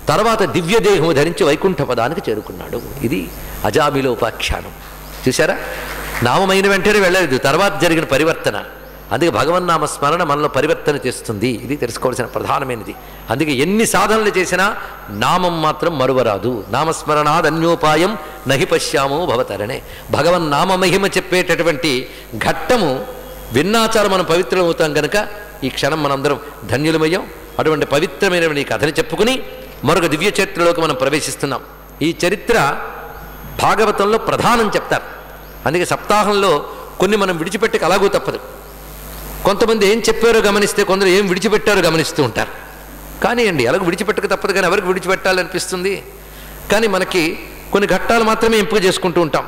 తర్వాత దివ్యదేహము ధరించి వైకుంఠ పదానికి చేరుకున్నాడు. ఇది అజామిలోపాఖ్యానం. చూసారా? నామమైన వెంటనే వెళ్ళలేదు, తర్వాత జరిగిన పరివర్తన. అందుకే భగవన్నామ స్మరణ మనలో పరివర్తన చేస్తుంది. ఇది తెలుసుకోవాల్సిన ప్రధానమైనది. అందుకే ఎన్ని సాధనలు చేసినా నామం మాత్రం మరువరాదు. నామస్మరణాద్ అన్యోపాయం నహి పశ్యామో భవతరణే. భగవన్నామ మహిమ చెప్పేటటువంటి ఘట్టము విన్నాచారం మనం పవిత్రమవుతాం కనుక ఈ క్షణం మనందరం ధన్యులమయ్యాం. అటువంటి పవిత్రమైన ఈ కథని చెప్పుకుని మరొక దివ్య చరిత్రలోకి మనం ప్రవేశిస్తున్నాం. ఈ చరిత్ర భాగవతంలో ప్రధానం చెప్తారు. అందుకే సప్తాహంలో కొన్ని మనం విడిచిపెట్టక అలాగూ తప్పదు. కొంతమంది ఏం చెప్పారో గమనిస్తే కొందరు ఏం విడిచిపెట్టారో గమనిస్తూ ఉంటారు. కానీ అలాగ విడిచిపెట్టక తప్పదు. కానీ ఎవరికి విడిచిపెట్టాలనిపిస్తుంది. కానీ మనకి కొన్ని ఘట్టాలు మాత్రమే ఎంపిక చేసుకుంటూ ఉంటాం.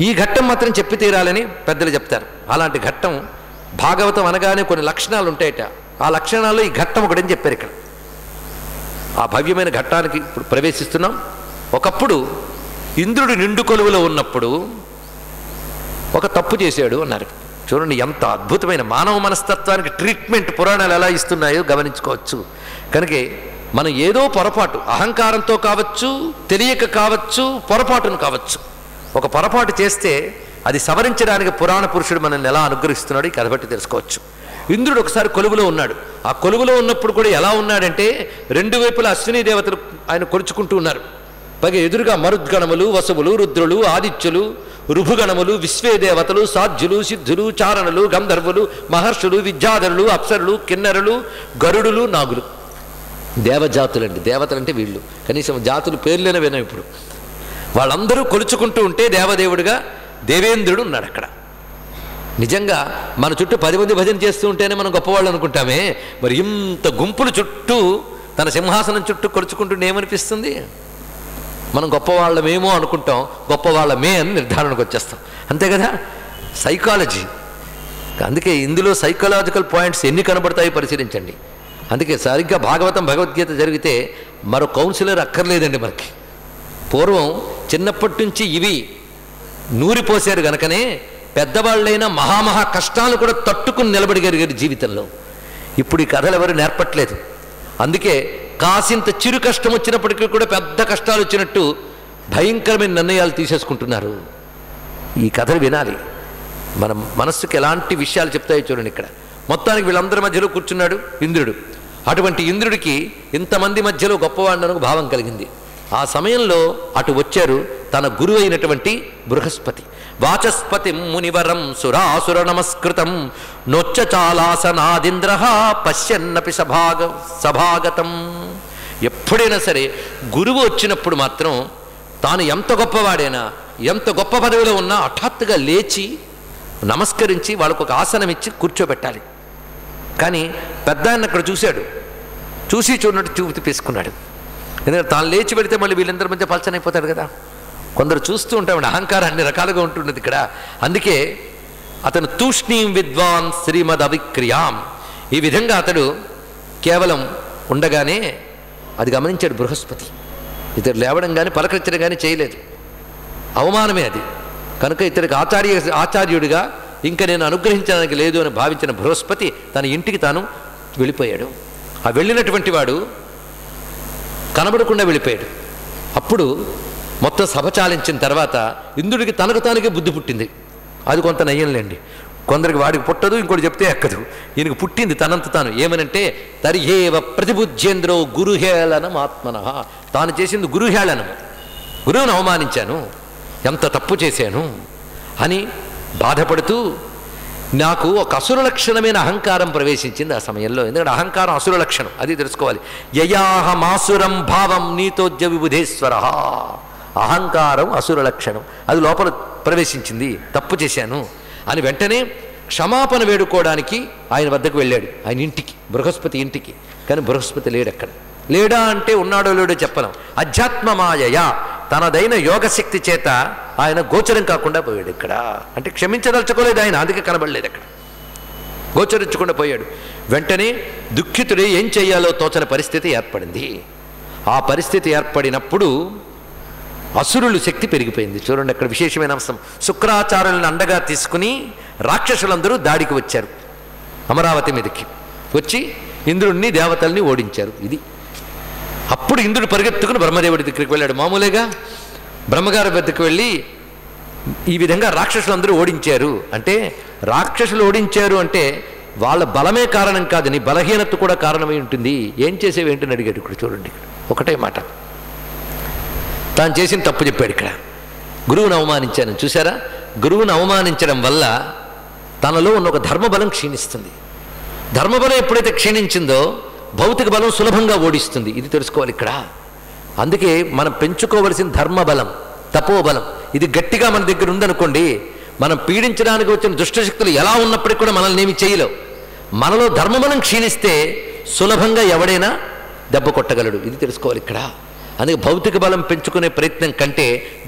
ఈ ఘట్టం మాత్రం చెప్పి తీరాలని పెద్దలు చెప్తారు. అలాంటి ఘట్టం భాగవతం అనగానే కొన్ని లక్షణాలు ఉంటాయట. ఆ లక్షణాల్లో ఈ ఘట్టం ఒకటని చెప్పారు. ఇక్కడ ఆ భవ్యమైన ఘట్టానికి ఇప్పుడు ప్రవేశిస్తున్నాం. ఒకప్పుడు ఇంద్రుడు నిండు కొలువులో ఉన్నప్పుడు ఒక తప్పు చేశాడు అన్నారు. చూడండి ఎంత అద్భుతమైన మానవ మనస్తత్వానికి ట్రీట్మెంట్ పురాణాలు ఎలా ఇస్తున్నాయో గమనించుకోవచ్చు. కనుక మనం ఏదో పొరపాటు అహంకారంతో కావచ్చు, తెలియక కావచ్చు, పొరపాటును కావచ్చు, ఒక పొరపాటు చేస్తే అది సవరించడానికి పురాణ పురుషుడు మనల్ని ఎలా అనుగ్రహిస్తున్నాడు ఈ కథ బట్టి తెలుసుకోవచ్చు. ఇంద్రుడు ఒకసారి కొలువులో ఉన్నాడు. ఆ కొలువులో ఉన్నప్పుడు కూడా ఎలా ఉన్నాడంటే 2 వైపులా అశ్విని దేవతలు ఆయన కొలుచుకుంటూ ఉన్నారు. పైగా ఎదురుగా మరుద్గణములు, వసువులు, రుద్రులు, ఆదిత్యులు, రుభుగణములు, విశ్వే దేవతలు, సాధ్యులు, సిద్ధులు, చారణులు, గంధర్వులు, మహర్షులు, విద్యాధరులు, అప్సరులు, కిన్నరులు, గరుడులు, నాగులు. దేవజాతులండి. దేవతలంటే వీళ్ళు. కనీసం జాతులు పేర్లేనే వినం ఇప్పుడు. వాళ్ళందరూ కొలుచుకుంటూ ఉంటే దేవదేవుడిగా దేవేంద్రుడు ఉన్నాడు అక్కడ. నిజంగా మన చుట్టూ 10 మంది భజన చేస్తూ ఉంటేనే మనం గొప్పవాళ్ళు అనుకుంటామే. మరి ఇంత గుంపులు చుట్టూ తన సింహాసనం చుట్టూ కొలుచుకుంటుంటే ఏమనిపిస్తుంది? మనం గొప్పవాళ్ళమేమో అనుకుంటాం, గొప్పవాళ్ళమే అని నిర్ధారణకు వచ్చేస్తాం. అంతే కదా సైకాలజీ. అందుకే ఇందులో సైకలాజికల్ పాయింట్స్ ఎన్ని కనబడతాయో పరిశీలించండి. అందుకే సరిగ్గా భాగవతం భగవద్గీత జరిగితే మరో కౌన్సిలర్ అక్కర్లేదండి మనకి. పూర్వం చిన్నప్పటి నుంచి ఇవి నూరిపోసారు గనకనే పెద్దవాళ్ళైనా మహామహా కష్టాలు కూడా తట్టుకుని నిలబడిగలిగారు జీవితంలో. ఇప్పుడు ఈ కథలు ఎవరు నేర్పట్లేదు. అందుకే కాసింత చిరు కష్టం వచ్చినప్పటికీ కూడా పెద్ద కష్టాలు వచ్చినట్టు భయంకరమైన నిర్ణయాలు తీసేసుకుంటున్నారు. ఈ కథలు వినాలి. మన మనస్సుకి ఎలాంటి విషయాలు చెప్తాయో చూడండి. ఇక్కడ మొత్తానికి వీళ్ళందరి మధ్యలో కూర్చున్నాడు ఇంద్రుడు. అటువంటి ఇంద్రుడికి ఇంతమంది మధ్యలో గొప్పవాడనకు భావం కలిగింది. ఆ సమయంలో అటు వచ్చారు తన గురువు అయినటువంటి బృహస్పతి. వాచస్పతి మునివరం సురాసుర నమస్కృతం నొచ్చచాలాసనాదింద్ర పశ్యన్నపి సభాగతం. ఎప్పుడైనా సరే గురువు వచ్చినప్పుడు మాత్రం తాను ఎంత గొప్పవాడైనా, ఎంత గొప్ప పదవిలో ఉన్నా హఠాత్తుగా లేచి నమస్కరించి వాళ్ళకు ఒక ఆసనం ఇచ్చి కూర్చోబెట్టాలి. కానీ పెద్ద ఆయన అక్కడ చూశాడు. చూసి చూడనట్టు చూపు తీసుకున్నాడు. ఎందుకంటే తాను లేచి పెడితే మళ్ళీ వీళ్ళందరి మధ్య పలచనైపోతాడు కదా. కొందరు చూస్తూ ఉంటామండి. అహంకారం అన్ని రకాలుగా ఉంటున్నది ఇక్కడ. అందుకే అతను తూష్ణీం విద్వాన్ శ్రీమద్ అవిక్రియాం. ఈ విధంగా అతడు కేవలం ఉండగానే అది గమనించాడు బృహస్పతి. ఇతడు లేవడం కానీ పలకరించడం కానీ చేయలేదు. అవమానమే అది. కనుక ఇతడికి ఆచార్యుడిగా ఇంకా నేను అనుగ్రహించడానికి లేదు అని భావించిన బృహస్పతి తన ఇంటికి తాను వెళ్ళిపోయాడు. ఆ వెళ్ళినటువంటి వాడు కనబడకుండా వెళ్ళిపోయాడు. అప్పుడు మొత్తం సభ చాలించిన తర్వాత ఇంద్రుడికి తనకు తానుకే బుద్ధి పుట్టింది. అది కొంత నయ్యంలేండి. కొందరికి వాడికి పుట్టదు, ఇంకోటి చెప్తే ఎక్కదు. ఈయనకు పుట్టింది తనంత తాను. ఏమనంటే తర్యేవ ప్రతిబుజ్యేంద్రో గురుహేళనం ఆత్మన. తాను చేసింది గురుహేళనం. గురువును అవమానించాను, ఎంత తప్పు చేశాను అని బాధపడుతూ నాకు ఒక అసుర లక్షణమైన అహంకారం ప్రవేశించింది ఆ సమయంలో. ఎందుకంటే అహంకారం అసుర లక్షణం, అది తెలుసుకోవాలి. యయాహమాసురం భావం నీతోజ్య విబుధేశ్వర. అహంకారం అసుర లక్షణం, అది లోపల ప్రవేశించింది, తప్పు చేశాను అని వెంటనే క్షమాపణ వేడుకోవడానికి ఆయన వద్దకు వెళ్ళాడు, ఆయన ఇంటికి, బృహస్పతి ఇంటికి. కానీ బృహస్పతి లేడు అక్కడ. లేడా అంటే ఉన్నాడో లేడో చెప్పలేం. అధ్యాత్మమాయయా తనదైన యోగశక్తి చేత ఆయన గోచరం కాకుండా పోయాడు ఇక్కడ. అంటే క్షమించదలుచుకోలేదు ఆయన, అందుకే కనబడలేదు అక్కడ, గోచరించకుండా పోయాడు. వెంటనే దుఃఖితుడే ఏం చెయ్యాలో తోచని పరిస్థితి ఏర్పడింది. ఆ పరిస్థితి ఏర్పడినప్పుడు అసురులు శక్తి పెరిగిపోయింది. చూడండి అక్కడ విశేషమైన అంశం. శుక్రాచార్యులను అండగా తీసుకుని రాక్షసులందరూ దాడికి వచ్చారు, అమరావతి మీదకి వచ్చి ఇంద్రుణ్ణి దేవతల్ని ఓడించారు. ఇది అప్పుడు ఇంద్రుడు పరిగెత్తుకుని బ్రహ్మదేవుడి దగ్గరికి వెళ్ళాడు. మామూలుగా బ్రహ్మగారి వద్దకు వెళ్ళి ఈ విధంగా రాక్షసులందరూ ఓడించారు అంటే, రాక్షసులు ఓడించారు అంటే వాళ్ళ బలమే కారణం కాదు, నీ బలహీనత కూడా కారణమై ఉంటుంది. ఏం చేసేవి ఏంటని అడిగాడు. ఇక్కడ చూడండి, ఒకటే మాట, తాను చేసిన తప్పు చెప్పాడు ఇక్కడ. గురువును అవమానించాను. చూసారా, గురువును అవమానించడం వల్ల తనలో ఉన్న ఒక ధర్మబలం క్షీణిస్తుంది. ధర్మబలం ఎప్పుడైతే క్షీణించిందో భౌతిక బలం సులభంగా ఓడిస్తుంది. ఇది తెలుసుకోవాలి ఇక్కడ. అందుకే మనం పెంచుకోవలసిన ధర్మబలం, తపోబలం, ఇది గట్టిగా మన దగ్గర ఉందనుకోండి, మనం పీడించడానికి వచ్చిన దుష్టశక్తులు ఎలా ఉన్నప్పటికీ కూడా మనల్ని ఏమి చేయలేవు. మనలో ధర్మబలం క్షీణిస్తే సులభంగా ఎవడైనా దెబ్బ కొట్టగలడు. ఇది తెలుసుకోవాలి ఇక్కడ. అందుకే భౌతిక బలం పెంచుకునే ప్రయత్నం కంటే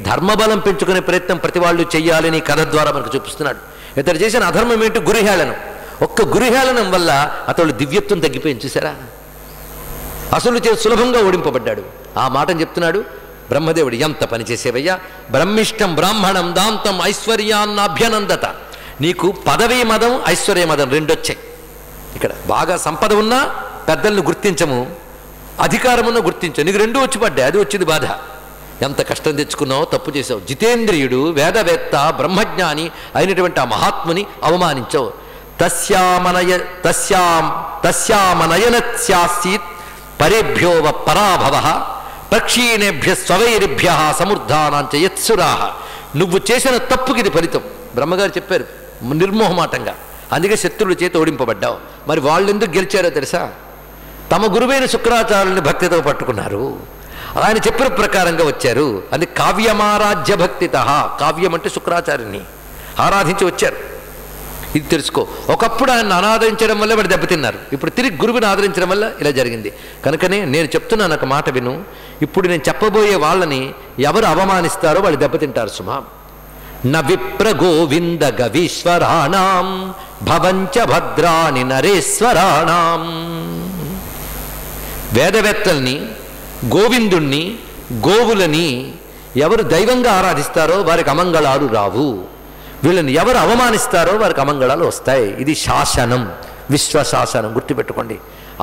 ధర్మబలం పెంచుకునే ప్రయత్నం ప్రతి వాళ్ళు చెయ్యాలని కథ ద్వారా మనకు చూపిస్తున్నాడు. ఇతడు చేసిన అధర్మం ఏంటి? గురుహేళనం. ఒక్క గురుహేళనం వల్ల అతడు దివ్యత్వం తగ్గిపోయింది. చూసారా, అసలు సులభంగా ఓడింపబడ్డాడు. ఆ మాటను చెప్తున్నాడు బ్రహ్మదేవుడు. ఎంత పని చేసేవయ్యా, బ్రహ్మిష్టం బ్రాహ్మణం దాంతం ఐశ్వర్యాన్నభ్యనందత. నీకు పదవీ మదం ఐశ్వర్య మదం రెండొచ్చాయి. ఇక్కడ బాగా సంపద ఉన్నా పెద్దలను గుర్తించము, అధికారమున్న గుర్తించవు, నీకు రెండూ వచ్చి పడ్డాయి, అది వచ్చింది బాధ. ఎంత కష్టం తెచ్చుకున్నావు, తప్పు చేసావు. జితేంద్రియుడు, వేదవేత్త, బ్రహ్మజ్ఞాని అయినటువంటి ఆ మహాత్ముని అవమానించావు. తస్యామనయనస్యాసీత్ పరేభ్యోవ పరాభవ ప్రక్షీణేభ్య స్వవైరిభ్య సమృద్ధానాంచ యత్సురాహ. నువ్వు చేసిన తప్పుకి ఇది ఫలితం. బ్రహ్మగారు చెప్పారు నిర్మోహమాటంగా. అందుకే శత్రువుల చేత ఓడింపబడ్డావు. మరి వాళ్ళు ఎందుకు గెలిచారో తెలుసా? తమ గురువైన శుక్రాచార్యుల్ని భక్తితో పట్టుకున్నారు, ఆయన చెప్పిన ప్రకారంగా వచ్చారు. అది కావ్యమారాధ్య భక్తిత. కావ్యం అంటే శుక్రాచార్యుని ఆరాధించి వచ్చారు. ఇది తెలుసుకో. ఒకప్పుడు ఆయన ఆరాధించడం వల్ల వాడు దెబ్బతిన్నారు, ఇప్పుడు తిరిగి గురువుని ఆదరించడం వల్ల ఇలా జరిగింది. కనుకనే నేను చెప్తున్నాను, ఒక మాట విను. ఇప్పుడు నేను చెప్పబోయే వాళ్ళని ఎవరు అవమానిస్తారో వాళ్ళు దెబ్బతింటారు సుమా. న విప్ర గోవింద గవీశ్వరాణం భవంచ భద్రాని నరేశ్వరాణం. వేదవేత్తల్ని, గోవిందుణ్ణి, గోవులని ఎవరు దైవంగా ఆరాధిస్తారో వారికి అమంగళాలు రావు. వీళ్ళని ఎవరు అవమానిస్తారో వారికి అమంగళాలు వస్తాయి. ఇది శాసనం, విశ్వశాసనం. గుర్తుపెట్టుకోండి.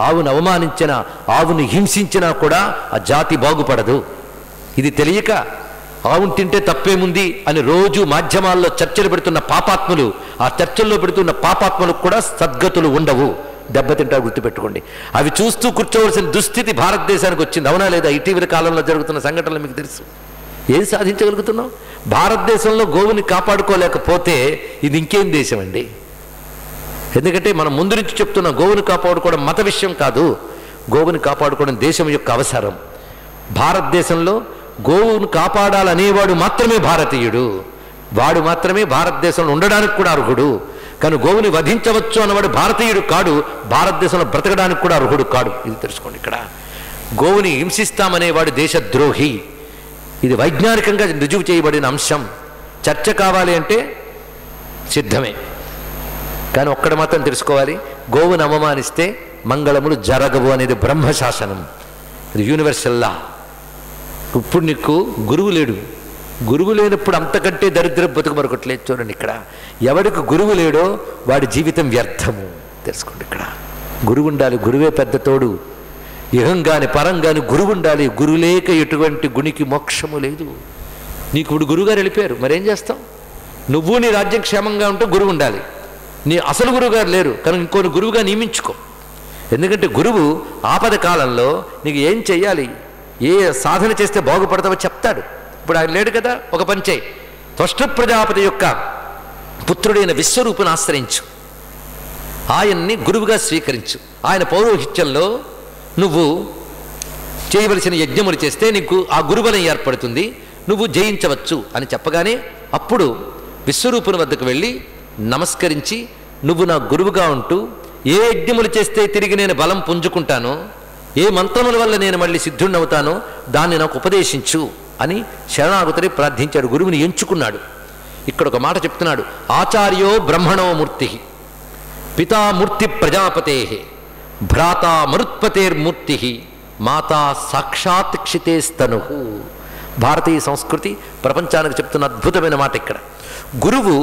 ఆవును అవమానించినా, ఆవుని హింసించినా కూడా ఆ జాతి బాగుపడదు. ఇది తెలియక ఆవును తింటే తప్పేముంది అని రోజు మాధ్యమాల్లో చర్చలు పెడుతున్న పాపాత్ములు, ఆ చర్చల్లో పెడుతున్న పాపాత్ములకు కూడా సద్గతులు ఉండవు, దెబ్బతింటారు. గుర్తుపెట్టుకోండి. అవి చూస్తూ కూర్చోవలసిన దుస్థితి భారతదేశానికి వచ్చింది. అవునా లేదా? ఇటీవల కాలంలో జరుగుతున్న సంఘటనలు మీకు తెలుసు. ఏం సాధించగలుగుతున్నాం? భారతదేశంలో గోవుని కాపాడుకోలేకపోతే ఇది ఇంకేం దేశం అండి? ఎందుకంటే మనం ముందు నుంచి చెప్తున్న గోవుని కాపాడుకోవడం మత విషయం కాదు, గోవుని కాపాడుకోవడం దేశం యొక్క అవసరం. భారతదేశంలో గోవును కాపాడాలనేవాడు మాత్రమే భారతీయుడు, వాడు మాత్రమే భారతదేశంలో ఉండడానికి కూడా అర్హుడు. కానీ గోవుని వధించవచ్చు అన్నవాడు భారతీయుడు కాడు, భారతదేశంలో బ్రతకడానికి కూడా అర్హుడు కాడు. ఇది తెలుసుకోండి. ఇక్కడ గోవుని హింసిస్తామనేవాడు దేశద్రోహి. ఇది వైజ్ఞానికంగా రుజువు చేయబడిన అంశం. చర్చ కావాలి అంటే సిద్ధమే. కానీ ఒక్కడ మాత్రం తెలుసుకోవాలి, గోవును అవమానిస్తే మంగళములు జరగవు అనేది బ్రహ్మశాసనం, ఇది యూనివర్సల్ లా. ఇప్పుడు నీకు గురువు లేడు, గురువు లేనప్పుడు అంతకంటే దరిద్ర బతుకు మరొకట్లేదు. చూడండి ఇక్కడ, ఎవడికి గురువు లేడో వాడి జీవితం వ్యర్థము. తెలుసుకోండి. ఇక్కడ గురువు ఉండాలి, గురువే పెద్ద తోడు. ఇహం కాని పరం కాని గురువు ఉండాలి. గురువు లేక ఎటువంటి గునికి మోక్షము లేదు. నీకు ఇప్పుడు గురువుగారు వెళ్ళిపోయారు, మరేం చేస్తాం? నువ్వు నీ రాజ్యం క్షేమంగా ఉంటే గురువు ఉండాలి. నీ అసలు గురువు గారు లేరు కనుక ఇంకొన్ని గురువుగా నియమించుకో. ఎందుకంటే గురువు ఆపద కాలంలో నీకు ఏం చెయ్యాలి, ఏ సాధన చేస్తే బాగుపడతావో చెప్తాడు. ఇప్పుడు ఆయన లేడు కదా, ఒక పని చేయి, త్వష్ట ప్రజాపతి యొక్క పుత్రుడైన విశ్వరూపుని ఆశ్రయించు, ఆయన్ని గురువుగా స్వీకరించు. ఆయన పౌరోహిత్యంలో నువ్వు చేయవలసిన యజ్ఞములు చేస్తే నీకు ఆ గురుబలం ఏర్పడుతుంది, నువ్వు జయించవచ్చు అని చెప్పగానే అప్పుడు విశ్వరూపుని వద్దకు వెళ్ళి నమస్కరించి, నువ్వు నా గురువుగా ఉంటూ ఏ యజ్ఞములు చేస్తే తిరిగి నేను బలం పుంజుకుంటానో, ఏ మంత్రముల వల్ల నేను మళ్ళీ సిద్ధుణ్ణవుతానో దాన్ని నాకు ఉపదేశించు అని శరణాగతుడి ప్రార్థించాడు. గురువుని ఎంచుకున్నాడు. ఇక్కడ ఒక మాట చెప్తున్నాడు, ఆచార్యో బ్రహ్మణో మూర్తి, పితామూర్తి ప్రజాపతే, భ్రాతా మరుత్పతేర్మూర్తి, మాతా సాక్షాత్ క్షితేస్తను. భారతీయ సంస్కృతి ప్రపంచానికి చెప్తున్న అద్భుతమైన మాట ఇక్కడ. గురువు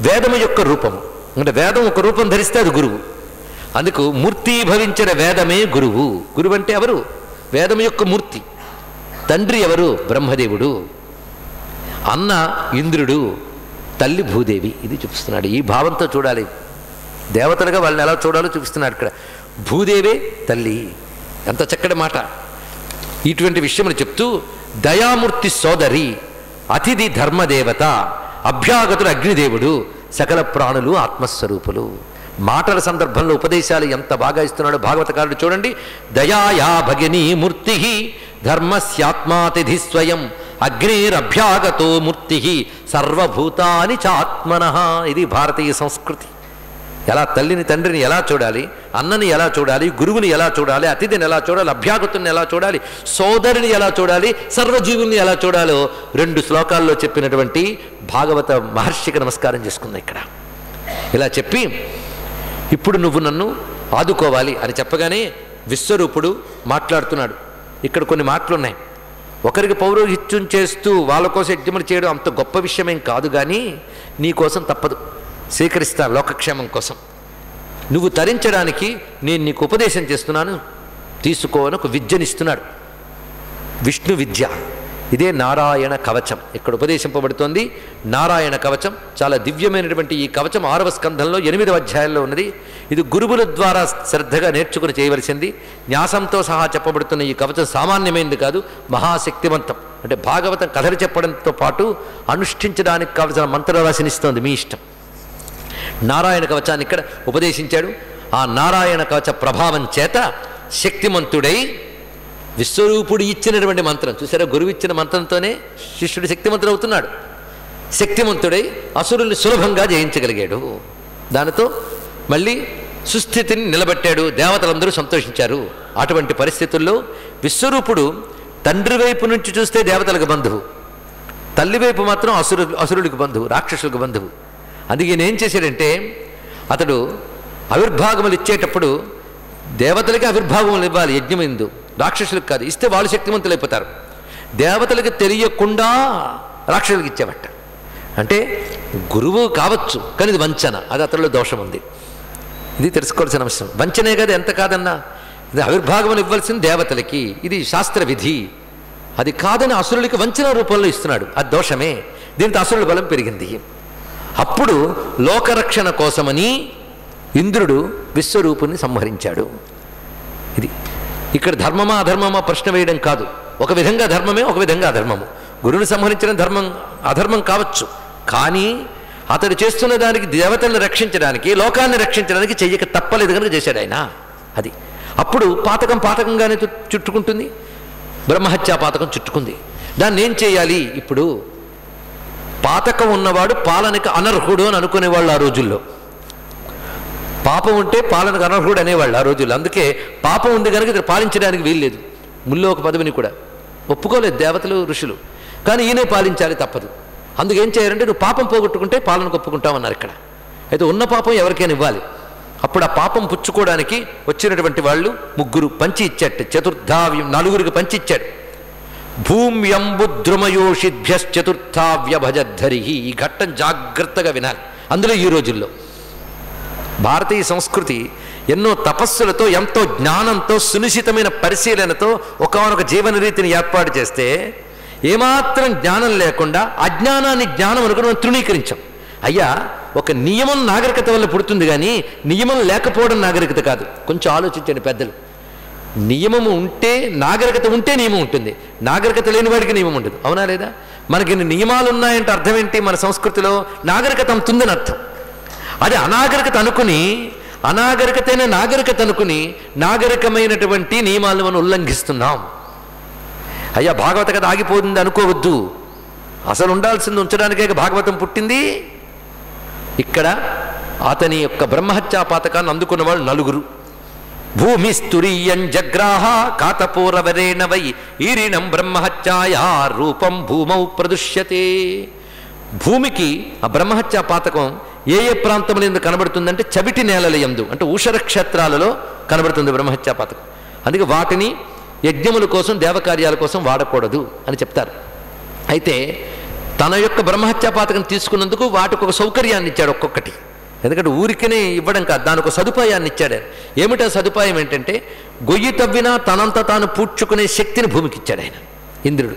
వేదము యొక్క రూపము, అంటే వేదం ఒక రూపం ధరిస్తే అది గురువు. అందుకు మూర్తీభవించిన వేదమే గురువు. గురువు అంటే ఎవరు? వేదం యొక్క మూర్తి. తండ్రి ఎవరు? బ్రహ్మదేవుడు. అన్న ఇంద్రుడు, తల్లి భూదేవి. ఇది చూపిస్తున్నాడు. ఈ భావంతో చూడాలి, దేవతలుగా వాళ్ళని ఎలా చూడాలో చూపిస్తున్నాడు ఇక్కడ. భూదేవే తల్లి. ఎంత చక్కటి మాట. ఇటువంటి విషయములు చెప్తూ దయామూర్తి సోదరి, అతిథి ధర్మదేవత, అభ్యాగతుడు అగ్నిదేవుడు, సకల ప్రాణులు ఆత్మస్వరూపులు. మాటల సందర్భంలో ఉపదేశాలు ఎంత బాగా ఇస్తున్నాడో భాగవతకారుడు చూడండి. దయాయా భగినీ మూర్తి, ధర్మస్యాత్మాతిథి స్వయం, అగ్నిరభ్యాగతో మూర్తి, సర్వభూతాని చాత్మనః. ఇది భారతీయ సంస్కృతి. ఎలా తల్లిని తండ్రిని ఎలా చూడాలి, అన్నని ఎలా చూడాలి, గురువుని ఎలా చూడాలి, అతిథిని ఎలా చూడాలి, అభ్యాగతుని ఎలా చూడాలి, సోదరిని ఎలా చూడాలి, సర్వజీవుల్ని ఎలా చూడాలో 2 శ్లోకాల్లో చెప్పినటువంటి భాగవత మహర్షికి నమస్కారం చేసుకుందాం ఇక్కడ. ఇలా చెప్పి ఇప్పుడు నువ్వు నన్ను ఆదుకోవాలి అని చెప్పగానే విశ్వరూపుడు మాట్లాడుతున్నాడు. ఇక్కడ కొన్ని మాటలున్నాయి. ఒకరికి పౌరోహిత్యం చేస్తూ వాళ్ళ కోసం యజ్ఞములు చేయడం అంత గొప్ప విషయమేం కాదు, కానీ నీ కోసం తప్పదు, స్వీకరిస్తా లోకక్షేమం కోసం. నువ్వు తరించడానికి నేను నీకు ఉపదేశం చేస్తున్నాను, తీసుకో అని ఒక విద్యనిస్తున్నాడు. విష్ణు విద్య. ఇదే నారాయణ కవచం. ఇక్కడ ఉపదేశింపబడుతోంది నారాయణ కవచం. చాలా దివ్యమైనటువంటి ఈ కవచం 6వ స్కంధంలో 8వ అధ్యాయంలో ఉన్నది. ఇది గురువుల ద్వారా శ్రద్ధగా నేర్చుకుని చేయవలసింది. న్యాసంతో సహా చెప్పబడుతున్న ఈ కవచం సామాన్యమైనది కాదు, మహాశక్తివంతం. అంటే భాగవతం కథలు చెప్పడంతో పాటు అనుష్ఠించడానికి కావలసిన మంత్రరాశినిస్తోంది, మీ ఇష్టం. నారాయణ కవచాన్ని ఇక్కడ ఉపదేశించాడు. ఆ నారాయణ కవచ ప్రభావం చేత శక్తిమంతుడై విశ్వరూపుడు ఇచ్చినటువంటి మంత్రం చూసారా, గురువు ఇచ్చిన మంత్రంతోనే శిష్యుడు శక్తిమంతుడు అవుతున్నాడు. శక్తిమంతుడై అసురుల్ని సులభంగా జయించగలిగాడు. దానితో మళ్ళీ సుస్థితిని నిలబెట్టాడు. దేవతలందరూ సంతోషించారు. అటువంటి పరిస్థితుల్లో విశ్వరూపుడు తండ్రి వైపు నుంచి చూస్తే దేవతలకు బంధువు, తల్లి వైపు మాత్రం అసురులకు బంధువు, రాక్షసులకు బంధువు. అందుకే ఏం చేశాడంటే, అతడు ఆవిర్భాగములు ఇచ్చేటప్పుడు దేవతలకి ఆవిర్భాగములు ఇవ్వాలి యజ్ఞమందు, రాక్షసులకు కాదు. ఇస్తే వాళ్ళు శక్తివంతులు అయిపోతారు. దేవతలకు తెలియకుండా రాక్షసులకు ఇచ్చేవట. అంటే గురువు కావచ్చు, కానీ ఇది వంచన, అది అతనిలో దోషం ఉంది. ఇది తెలుసుకోవాల్సిన అంశం. వంచనే కదా, ఎంత కాదన్నా. ఇది ఆవిర్భాగములు ఇవ్వాల్సింది దేవతలకి, ఇది శాస్త్ర విధి. అది కాదని అసురులకి వంచన రూపంలో ఇస్తున్నాడు, అది దోషమే. దీంతో అసురుల బలం పెరిగింది. అప్పుడు లోకరక్షణ కోసమని ఇంద్రుడు విశ్వరూపుని సంహరించాడు. ఇది ఇక్కడ ధర్మమా అధర్మమా ప్రశ్న వేయడం కాదు. ఒక విధంగా ధర్మమే, ఒక విధంగా అధర్మము. గురువుని సంహరించడం ధర్మం అధర్మం కావచ్చు, కానీ అతడు చేస్తున్న దానికి దేవతలను రక్షించడానికి, లోకాన్ని రక్షించడానికి చెయ్యక తప్పలేదు కనుక చేశాడు ఆయన. అది అప్పుడు పాతకం పాతకంగానే చుట్టుకుంటుంది. బ్రహ్మహత్యా పాతకం చుట్టుకుంది. దాన్ని ఏం చేయాలి? ఇప్పుడు పాతకం ఉన్నవాడు పాలనకి అనర్హుడు అని అనుకునేవాళ్ళు ఆ రోజుల్లో. పాపం ఉంటే పాలనకు అనర్హుడు అనేవాళ్ళు ఆ రోజుల్లో. అందుకే పాపం ఉంది కనుక ఇతను పాలించడానికి వీల్లేదు. ముల్లోక పదవిని కూడా ఒప్పుకోలేదు దేవతలు ఋషులు. కానీ ఈయనే పాలించాలి, తప్పదు. అందుకేం చేయాలంటే, నువ్వు పాపం పోగొట్టుకుంటే పాలనకు ఒప్పుకుంటామన్నారు ఇక్కడ. అయితే ఉన్న పాపం ఎవరికైనా ఇవ్వాలి. అప్పుడు ఆ పాపం పుచ్చుకోవడానికి వచ్చినటువంటి వాళ్ళు 3 పంచి ఇచ్చాడు. చతుర్థావ్యం 4 పంచి ఇచ్చాడు. భూమ్యంబుద్రుమయోషిభ్యశ్చతుర్థావ్యభజద్ధరి. ఈ ఘట్టం జాగ్రత్తగా వినాలి. అందులో ఈ రోజుల్లో భారతీయ సంస్కృతి ఎన్నో తపస్సులతో, ఎంతో జ్ఞానంతో, సునిశ్చితమైన పరిశీలనతో ఒకనొక జీవన రీతిని ఏర్పాటు చేస్తే, ఏమాత్రం జ్ఞానం లేకుండా అజ్ఞానాన్ని జ్ఞానం అనుకుని మనం తృణీకరించాం. అయ్యా, ఒక నియమం నాగరికత వల్ల పుడుతుంది కానీ నియమం లేకపోవడం నాగరికత కాదు. కొంచెం ఆలోచించండి పెద్దలు. నియమము ఉంటే నాగరికత ఉంటే నియమం ఉంటుంది, నాగరికత లేని వాడికి నియమం ఉండదు. అవునా లేదా? మనకి నియమాలు ఉన్నాయంటే అర్థం ఏంటి? మన సంస్కృతిలో నాగరికత అంతుందని అర్థం. అది అనాగరికత అనుకుని, అనాగరికతైన నాగరికత అనుకుని నాగరికమైనటువంటి నియమాలను మనం ఉల్లంఘిస్తున్నాం. అయ్యా, భాగవత కథ ఆగిపోతుంది అనుకోవద్దు. అసలు ఉండాల్సింది ఉంచడానికే భాగవతం పుట్టింది. ఇక్కడ అతని యొక్క బ్రహ్మహత్యా పాతకాన్ని అందుకున్న వాళ్ళు 4. భూమిస్తురీయం జగ్రాహ కాతపూరవరేణ వై ఈరిణం బ్రహ్మహత్యాయా రూపం భూమౌ ప్రదుష్యతే. భూమికి ఆ బ్రహ్మహత్యా పాతకం ఏ ఏ ప్రాంతంలో ఎందుకు కనబడుతుందంటే చవిటి నేలల యందు, అంటే ఊషర క్షేత్రాలలో కనబడుతుంది బ్రహ్మహత్యా పాతకం. అందుకే వాటిని యజ్ఞముల కోసం దేవకార్యాల కోసం వాడకూడదు అని చెప్తారు. అయితే తన యొక్క బ్రహ్మహత్యా పాతకం తీసుకున్నందుకు వాటికి ఒక సౌకర్యాన్ని ఇచ్చాడు ఒక్కొక్కటి. ఎందుకంటే ఊరికనే ఇవ్వడం కాదు, దానికి ఒక సదుపాయాన్ని ఇచ్చాడు. ఏమిటా సదుపాయం ఏంటంటే గొయ్యి తవ్వినా తనంత తాను పూడ్చుకునే శక్తిని భూమికి ఇచ్చాడు ఆయన, ఇంద్రుడు.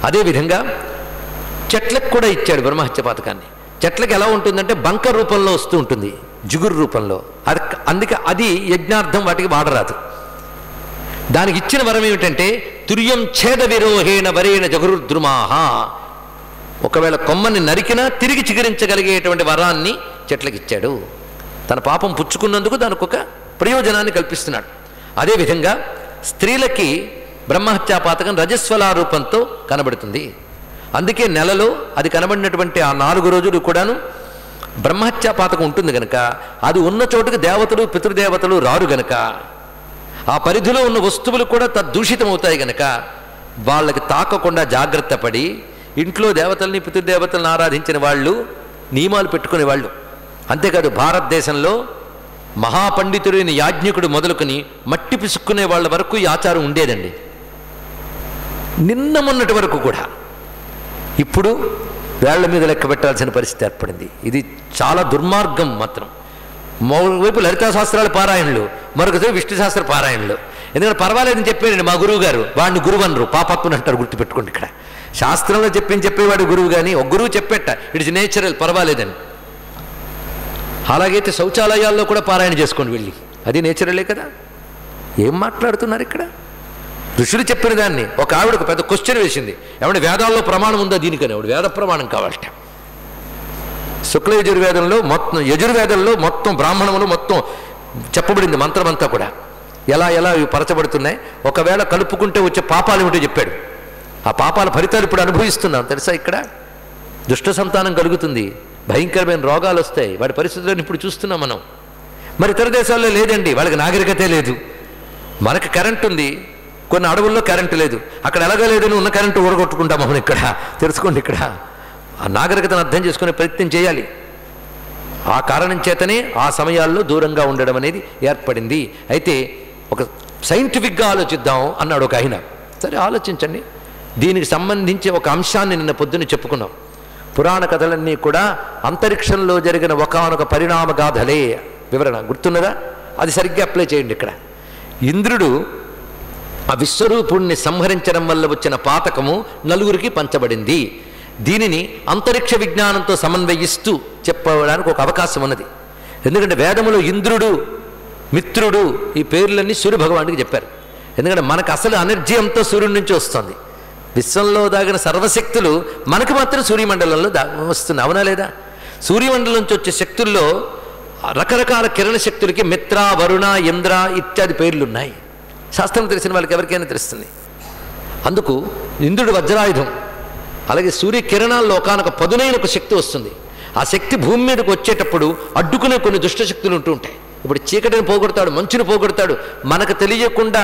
అదేవిధంగా చెట్లకు కూడా ఇచ్చాడు బ్రహ్మహత్య పాతకాన్ని. చెట్లకి ఎలా ఉంటుందంటే బంక రూపంలో వస్తూ ఉంటుంది, జిగురు రూపంలో. అందుకే అది యజ్ఞార్థం వాటికి వాడరాదు. దానికి ఇచ్చిన వరం ఏమిటంటే తుర్యం ఛేద విరోహేణ వరేణ జగురుద్రుమాహ. ఒకవేళ కొమ్మని నరికినా తిరిగి చిగురించగలిగేటువంటి వరాన్ని చెట్లకి ఇచ్చాడు. తన పాపం పుచ్చుకున్నందుకు దానికి ఒక ప్రయోజనాన్ని కల్పిస్తున్నాడు. అదేవిధంగా స్త్రీలకి బ్రహ్మహత్యా పాతకం రజస్వలా రూపంతో కనబడుతుంది. అందుకే నెలలో అది కనబడినటువంటి ఆ 4 రోజులు కూడాను బ్రహ్మహత్యా పాతకం ఉంటుంది కనుక అది ఉన్న చోటుకు దేవతలు పితృదేవతలు రారు గనక, ఆ పరిధిలో ఉన్న వస్తువులు కూడా తద్దూషితమవుతాయి గనక వాళ్ళకి తాకకుండా జాగ్రత్త పడి ఇంట్లో దేవతల్ని పితృదేవతలను ఆరాధించిన వాళ్ళు నియమాలు పెట్టుకునేవాళ్ళు. అంతేకాదు భారతదేశంలో మహాపండితుడైన యాజ్ఞికుడు మొదలుకొని మట్టి పిసుక్కునే వాళ్ళ వరకు ఈ ఆచారం ఉండేదండి, నిన్న మొన్నటి వరకు కూడా. ఇప్పుడు వేళ్ల మీద లెక్క పెట్టాల్సిన పరిస్థితి ఏర్పడింది. ఇది చాలా దుర్మార్గం మాత్రం. మరోవైపు లలితా శాస్త్రాల పారాయణలు, మరొకసారి విష్ణు శాస్త్ర పారాయణలు. ఎందుకంటే పర్వాలేదని చెప్పాడండి మా గురువు గారు, వాడిని గురువు అనరు, పాపత్తుని అంటారు. గుర్తుపెట్టుకోండి, ఇక్కడ శాస్త్రంలో చెప్పేవాడు గురువు, కానీ ఒక గురువు చెప్పేట ఇట్స్ నేచురల్, పర్వాలేదని. అలాగైతే శౌచాలయాల్లో కూడా పారాయణ చేసుకోండి వెళ్ళి, అది నేచురలే కదా. ఏం మాట్లాడుతున్నారు ఇక్కడ? ఋషులు చెప్పిన దాన్ని ఒక ఆవిడ ఒక పెద్ద క్వశ్చన్ వేసింది, ఏమంటే వేదాల్లో ప్రమాణం ఉందా దీనికని? ఆవిడ వేద ప్రమాణం కావాలట. శుక్ల యజుర్వేదంలో మొత్తం, యజుర్వేదంలో మొత్తం బ్రాహ్మణములు మొత్తం చెప్పబడింది, మంత్రమంతా కూడా ఎలా ఎలా ఇవి పరచబడుతున్నాయి, ఒకవేళ కలుపుకుంటే వచ్చే పాపాలు ఏమిటో చెప్పాడు. ఆ పాపాల ఫలితాలు ఇప్పుడు అనుభవిస్తున్నాం తెలుసా. ఇక్కడ దుష్ట సంతానం కలుగుతుంది, భయంకరమైన రోగాలు వస్తాయి, వాడి పరిస్థితులను ఇప్పుడు చూస్తున్నాం మనం. మరి ఇతర దేశాల్లో లేదండి, వాళ్ళకి నాగరికతే లేదు. మనకు కరెంట్ ఉంది, కొన్ని అడవుల్లో కరెంటు లేదు. అక్కడ ఎలాగో లేదని ఉన్న కరెంటు ఊడగొట్టుకుంటాం మనం. ఇక్కడ తెలుసుకోండి, ఇక్కడ ఆ నాగరికతను అర్థం చేసుకునే ప్రయత్నం చేయాలి. ఆ కారణం చేతనే ఆ సమయాల్లో దూరంగా ఉండడం అనేది ఏర్పడింది. అయితే ఒక సైంటిఫిక్గా ఆలోచిద్దాం అన్నాడు ఒక ఆయన. సరే ఆలోచించండి. దీనికి సంబంధించి ఒక అంశాన్ని నిన్న పొద్దున్న చెప్పుకున్నాం. పురాణ కథలన్నీ కూడా అంతరిక్షంలో జరిగిన ఒకానొక పరిణామ గాథలే. వివరణ గుర్తున్నదా? అది సరిగ్గా అప్లై చేయండి. ఇక్కడ ఇంద్రుడు ఆ విశ్వరూపుణ్ణి సంహరించడం వల్ల వచ్చిన పాతకము 4కి పంచబడింది. దీనిని అంతరిక్ష విజ్ఞానంతో సమన్వయిస్తూ చెప్పడానికి ఒక అవకాశం ఉన్నది. ఎందుకంటే వేదములో ఇంద్రుడు, మిత్రుడు ఈ పేర్లన్నీ సూర్య భగవానుడికి చెప్పారు. ఎందుకంటే మనకు అసలు ఎనర్జీ అంతా సూర్యుడి నుంచి వస్తుంది. విశ్వంలో దాగిన సర్వశక్తులు మనకు మాత్రం సూర్యమండలంలో వస్తుంది, అవునా లేదా? సూర్యమండలం నుంచి వచ్చే శక్తుల్లో రకరకాల కిరణ శక్తులకి మిత్ర, వరుణ, ఇంద్ర ఇత్యాది పేర్లున్నాయి. శాస్త్రం తెలిసిన వాళ్ళకి ఎవరికైనా తెలుస్తుంది. అందుకు ఇంద్రుడు వజ్రాయుధం. అలాగే సూర్యకిరణాల్లో ఒకనొక పదునైన ఒక శక్తి వస్తుంది. ఆ శక్తి భూమి మీదకి వచ్చేటప్పుడు అడ్డుకునే కొన్ని దుష్టశక్తులు ఉంటూ ఉంటాయి. ఇప్పుడు చీకటిని పోగొడతాడు, మంచుని పోగొడతాడు. మనకు తెలియకుండా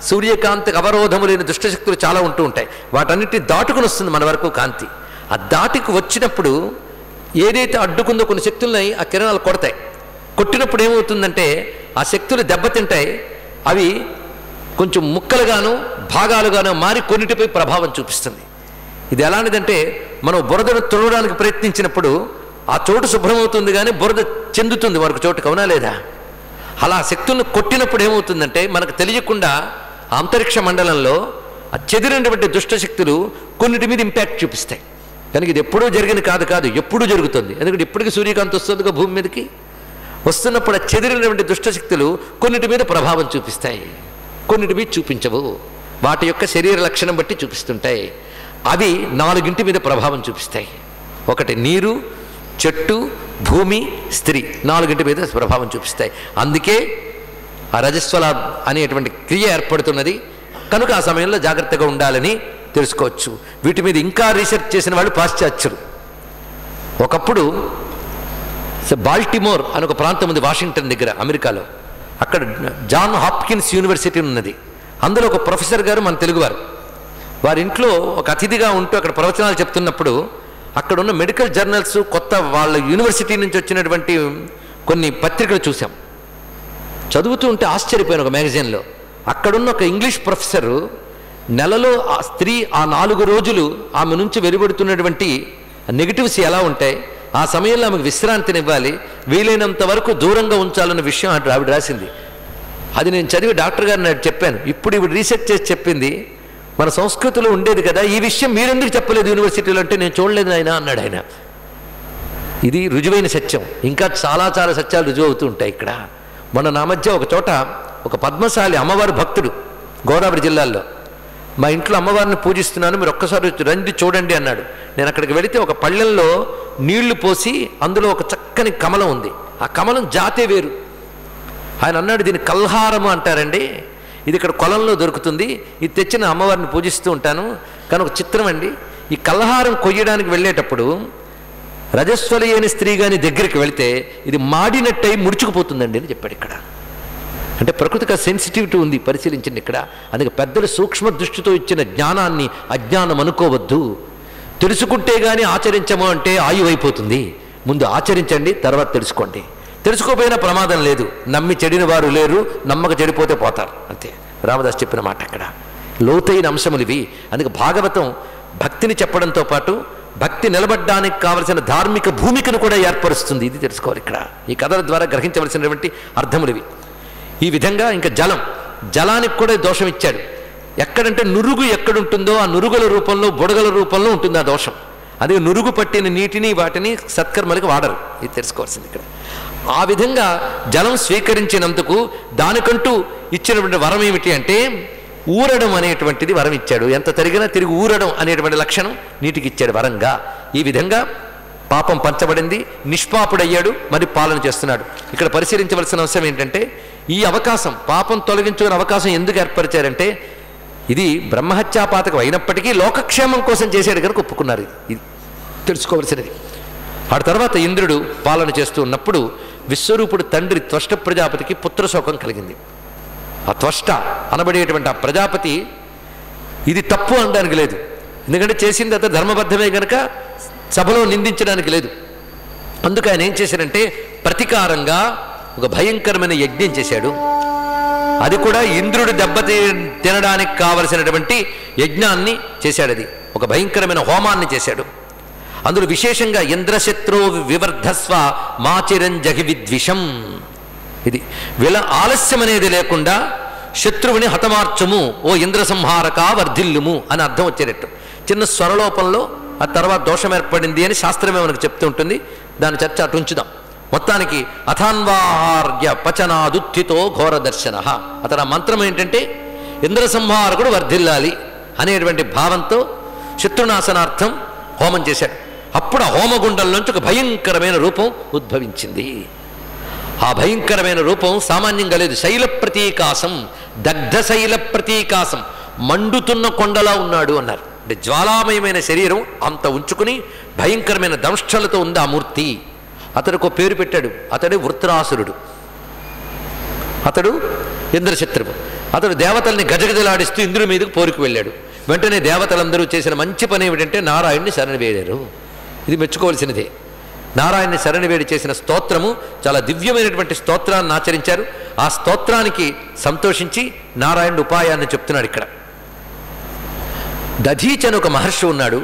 సూర్యకాంతికి అవరోధము లేని దుష్టశక్తులు చాలా ఉంటూ ఉంటాయి. వాటన్నిటిని దాటుకుని వస్తుంది మన వరకు కాంతి. ఆ దాటికి వచ్చినప్పుడు ఏదైతే అడ్డుకుందో కొన్ని శక్తులని ఆ కిరణాలు కొడతాయి. కొట్టినప్పుడు ఏమవుతుందంటే ఆ శక్తులు దెబ్బతింటాయి. అవి కొంచెం ముక్కలుగాను భాగాలుగాను మారి కొన్నిటిపై ప్రభావం చూపిస్తుంది. ఇది ఎలాంటిదంటే మనం బురదను తొలగడానికి ప్రయత్నించినప్పుడు ఆ చోటు శుభ్రమవుతుంది, కానీ బురద చెందుతుంది మరొక చోటుకు, అవునా లేదా? అలా శక్తులను కొట్టినప్పుడు ఏమవుతుందంటే మనకు తెలియకుండా అంతరిక్ష మండలంలో ఆ చెదిరినటువంటి దుష్టశక్తులు కొన్నిటి మీద ఇంపాక్ట్ చూపిస్తాయి. కనుక ఇది ఎప్పుడూ జరిగింది కాదు ఎప్పుడూ జరుగుతుంది. ఎందుకంటే ఇప్పటికీ సూర్యకాంతి వస్తుందిగా భూమి మీదకి. వస్తున్నప్పుడు ఆ చెదిరినటువంటి దుష్టశక్తులు కొన్నిటి మీద ప్రభావం చూపిస్తాయి, కొన్నిటి మీద చూపించవు. వాటి యొక్క శరీర లక్షణం బట్టి చూపిస్తుంటాయి. అవి 4 మీద ప్రభావం చూపిస్తాయి. ఒకటి నీరు, చెట్టు, భూమి, స్త్రీ 4 మీద ప్రభావం చూపిస్తాయి. అందుకే ఆ రజస్వల అనేటువంటి క్రియ ఏర్పడుతున్నది. కనుక ఆ సమయంలో జాగ్రత్తగా ఉండాలని తెలుసుకోవచ్చు. వీటి మీద ఇంకా రీసెర్చ్ చేసిన వాళ్ళు పాశ్చాత్యులు. ఒకప్పుడు బాల్టిమోర్ అని ఒక ప్రాంతం ఉంది వాషింగ్టన్ దగ్గర, అమెరికాలో. అక్కడ జాన్ హాప్కిన్స్ యూనివర్సిటీ ఉన్నది. అందులో ఒక ప్రొఫెసర్ గారు మన తెలుగువారు. వారి ఇంట్లో ఒక అతిథిగా ఉంటూ అక్కడ ప్రవచనాలు చెప్తున్నప్పుడు అక్కడ ఉన్న మెడికల్ జర్నల్స్, కొత్త వాళ్ళ యూనివర్సిటీ నుంచి వచ్చినటువంటి కొన్ని పత్రికలు చూసాం. చదువుతూ ఉంటే ఆశ్చర్యపోయాను. ఒక మ్యాగజైన్లో అక్కడున్న ఒక ఇంగ్లీష్ ప్రొఫెసరు నెలలో ఆ స్త్రీ ఆ 4 రోజులు ఆమె నుంచి వెలువడుతున్నటువంటి నెగిటివ్స్ ఎలా ఉంటాయి, ఆ సమయంలో ఆమెకు విశ్రాంతినివ్వాలి, వీలైనంత వరకు దూరంగా ఉంచాలన్న విషయం ఆవిడ రాసింది. అది నేను చదివి డాక్టర్ గారు నాకు చెప్పాను. ఇప్పుడు ఇవి రీసెర్చ్ చేసి చెప్పింది. మన సంస్కృతిలో ఉండేది కదా, ఈ విషయం మీరెందుకు చెప్పలేదు యూనివర్సిటీలో అంటే నేను చూడలేదు ఆయన అన్నాడు ఆయన. ఇది రుజువైన సత్యం. ఇంకా చాలా సత్యాలు రుజువు అవుతూ ఉంటాయి ఇక్కడ. మొన్న నా మధ్య ఒక చోట ఒక పద్మశాలి అమ్మవారి భక్తుడు గోదావరి జిల్లాలో, మా ఇంట్లో అమ్మవారిని పూజిస్తున్నాను, మీరు ఒక్కసారి రండి చూడండి అన్నాడు. నేను అక్కడికి వెళితే ఒక పళ్ళెంలో నీళ్లు పోసి అందులో ఒక చక్కని కమలం ఉంది. ఆ కమలం జాతే వేరు. ఆయన అన్నాడు, దీన్ని కల్హారము అంటారండి, ఇది ఇక్కడ కొలంలో దొరుకుతుంది, ఇది తెచ్చిన అమ్మవారిని పూజిస్తూ ఉంటాను. కానీ ఒక చిత్రం అండి, ఈ కల్హారం కొయ్యడానికి వెళ్ళేటప్పుడు రజస్వలి అయిన స్త్రీ గాని దగ్గరికి వెళితే ఇది మాడినట్టయి ముడుచుకుపోతుందండి అని చెప్పాడు ఇక్కడ. అంటే ప్రకృతికి సెన్సిటివిటీ ఉంది, పరిశీలించండి ఇక్కడ. అందుకే పెద్దలు సూక్ష్మ దృష్టితో ఇచ్చిన జ్ఞానాన్ని అజ్ఞానం అనుకోవద్దు. తెలుసుకుంటే కానీ ఆచరించము అంటే ఆయువైపోతుంది. ముందు ఆచరించండి, తర్వాత తెలుసుకోండి. తెలుసుకోపోయినా ప్రమాదం లేదు. నమ్మి చెడిన వారు లేరు, నమ్మక చెడిపోతే పోతారు, అంతే. రామదాస్ చెప్పిన మాట అక్కడ లోతైన అంశములు ఇవి. అందుకే భాగవతం భక్తిని చెప్పడంతో పాటు భక్తి నిలబడ్డానికి కావలసిన ధార్మిక భూమికను కూడా ఏర్పరుస్తుంది. ఇది తెలుసుకోవాలి ఇక్కడ. ఈ కథల ద్వారా గ్రహించవలసినటువంటి అర్థములు ఇవి. ఈ విధంగా ఇంకా జలానికి కూడా దోషం ఇచ్చాడు. ఎక్కడంటే నురుగు ఎక్కడుంటుందో ఆ నురుగుల రూపంలో, బుడగల రూపంలో ఉంటుంది ఆ దోషం. అదే నురుగు పట్టిన నీటిని వాటిని సత్కర్మలకు వాడరు. ఇది తెలుసుకోవాల్సింది ఇక్కడ. ఆ విధంగా జలం స్వీకరించినందుకు దానికంటూ ఇచ్చినటువంటి వరం ఏమిటి అంటే ఊరడం అనేటువంటిది వరం ఇచ్చాడు. ఎంత తరిగినా తిరిగి ఊరడం అనేటువంటి లక్షణం నీటికి ఇచ్చాడు వరంగా. ఈ విధంగా పాపం పంచబడింది, నిష్పాపుడయ్యాడు, మరి పాలన చేస్తున్నాడు. ఇక్కడ పరిశీలించవలసిన అంశం ఏంటంటే ఈ అవకాశం, పాపం తొలగించుకునే అవకాశం ఎందుకు ఏర్పరిచారంటే ఇది బ్రహ్మహత్యాపాతకం అయినప్పటికీ లోకక్షేమం కోసం చేశాడు కనుక ఒప్పుకున్నారు. ఇది తెలుసుకోవలసినది. ఆ తర్వాత ఇంద్రుడు పాలన చేస్తూ ఉన్నప్పుడు విశ్వరూపుడు తండ్రి త్వష్ట ప్రజాపతికి పుత్రశోకం కలిగింది. ఆ త్వష్ట అనబడేటువంటి ఆ ప్రజాపతి ఇది తప్పు అనడానికి లేదు, ఎందుకంటే చేసింది అతను ధర్మబద్ధమే కనుక సభలో నిందించడానికి లేదు. అందుకు ఆయన ఏం చేశాడంటే ప్రతీకారంగా ఒక భయంకరమైన యజ్ఞం చేశాడు. అది కూడా ఇంద్రుడు తినడానికి కావలసినటువంటి యజ్ఞాన్ని చేశాడు. అది ఒక భయంకరమైన హోమాన్ని చేశాడు. అందులో విశేషంగా ఇంద్రశత్రు వివర్ధస్వ మాచిరంజహి విద్విషం, ఇది ఆలస్యం అనేది లేకుండా శత్రువుని హతమార్చుము ఓ ఇంద్ర సంహారక వర్ధిల్లుము అని అర్థం వచ్చేటట్టు. చిన్న స్వరలోపంలో ఆ తర్వాత దోషం ఏర్పడింది అని శాస్త్రమే మనకు చెప్తూ ఉంటుంది. దాని చర్చ అటు ఉంచుదాం. మొత్తానికి అథాన్వాహార్య పచనాదుత్థితో ఘోర దర్శన. అతను ఆ మంత్రం ఏంటంటే ఇంద్ర సంహారకుడు వర్ధిల్లాలి అనేటువంటి భావంతో శత్రునాశనార్థం హోమం చేశాడు. అప్పుడు ఆ హోమగుండంలోంచి ఒక భయంకరమైన రూపం ఉద్భవించింది. ఆ భయంకరమైన రూపం సామాన్యంగా లేదు. శైల ప్రతీకాసం, దగ్ధ శైల ప్రతీకాసం, మండుతున్న కొండలా ఉన్నాడు అన్నారు. అంటే జ్వాలామయమైన శరీరం అంత ఉంచుకుని భయంకరమైన దంష్టలతో ఉంది ఆ మూర్తి. అతడికి ఒక పేరు పెట్టాడు. అతడే వృత్రాసురుడు. అతడు ఇంద్రశత్రువు. అతడు దేవతల్ని గజగజలాడిస్తూ ఇంద్రుడి మీదకు పోరుకు వెళ్ళాడు. వెంటనే దేవతలందరూ చేసిన మంచి పని ఏమిటంటే నారాయణ్ణి శరణవేడారు. ఇది మెచ్చుకోవాల్సినదే. నారాయణ్ణి శరణవేడి చేసిన స్తోత్రము చాలా దివ్యమైనటువంటి స్తోత్రాన్ని ఆచరించారు. ఆ స్తోత్రానికి సంతోషించి నారాయణుడు ఉపాయాన్ని చెప్తున్నాడు ఇక్కడ. దధీచను ఒక మహర్షి ఉన్నాడు.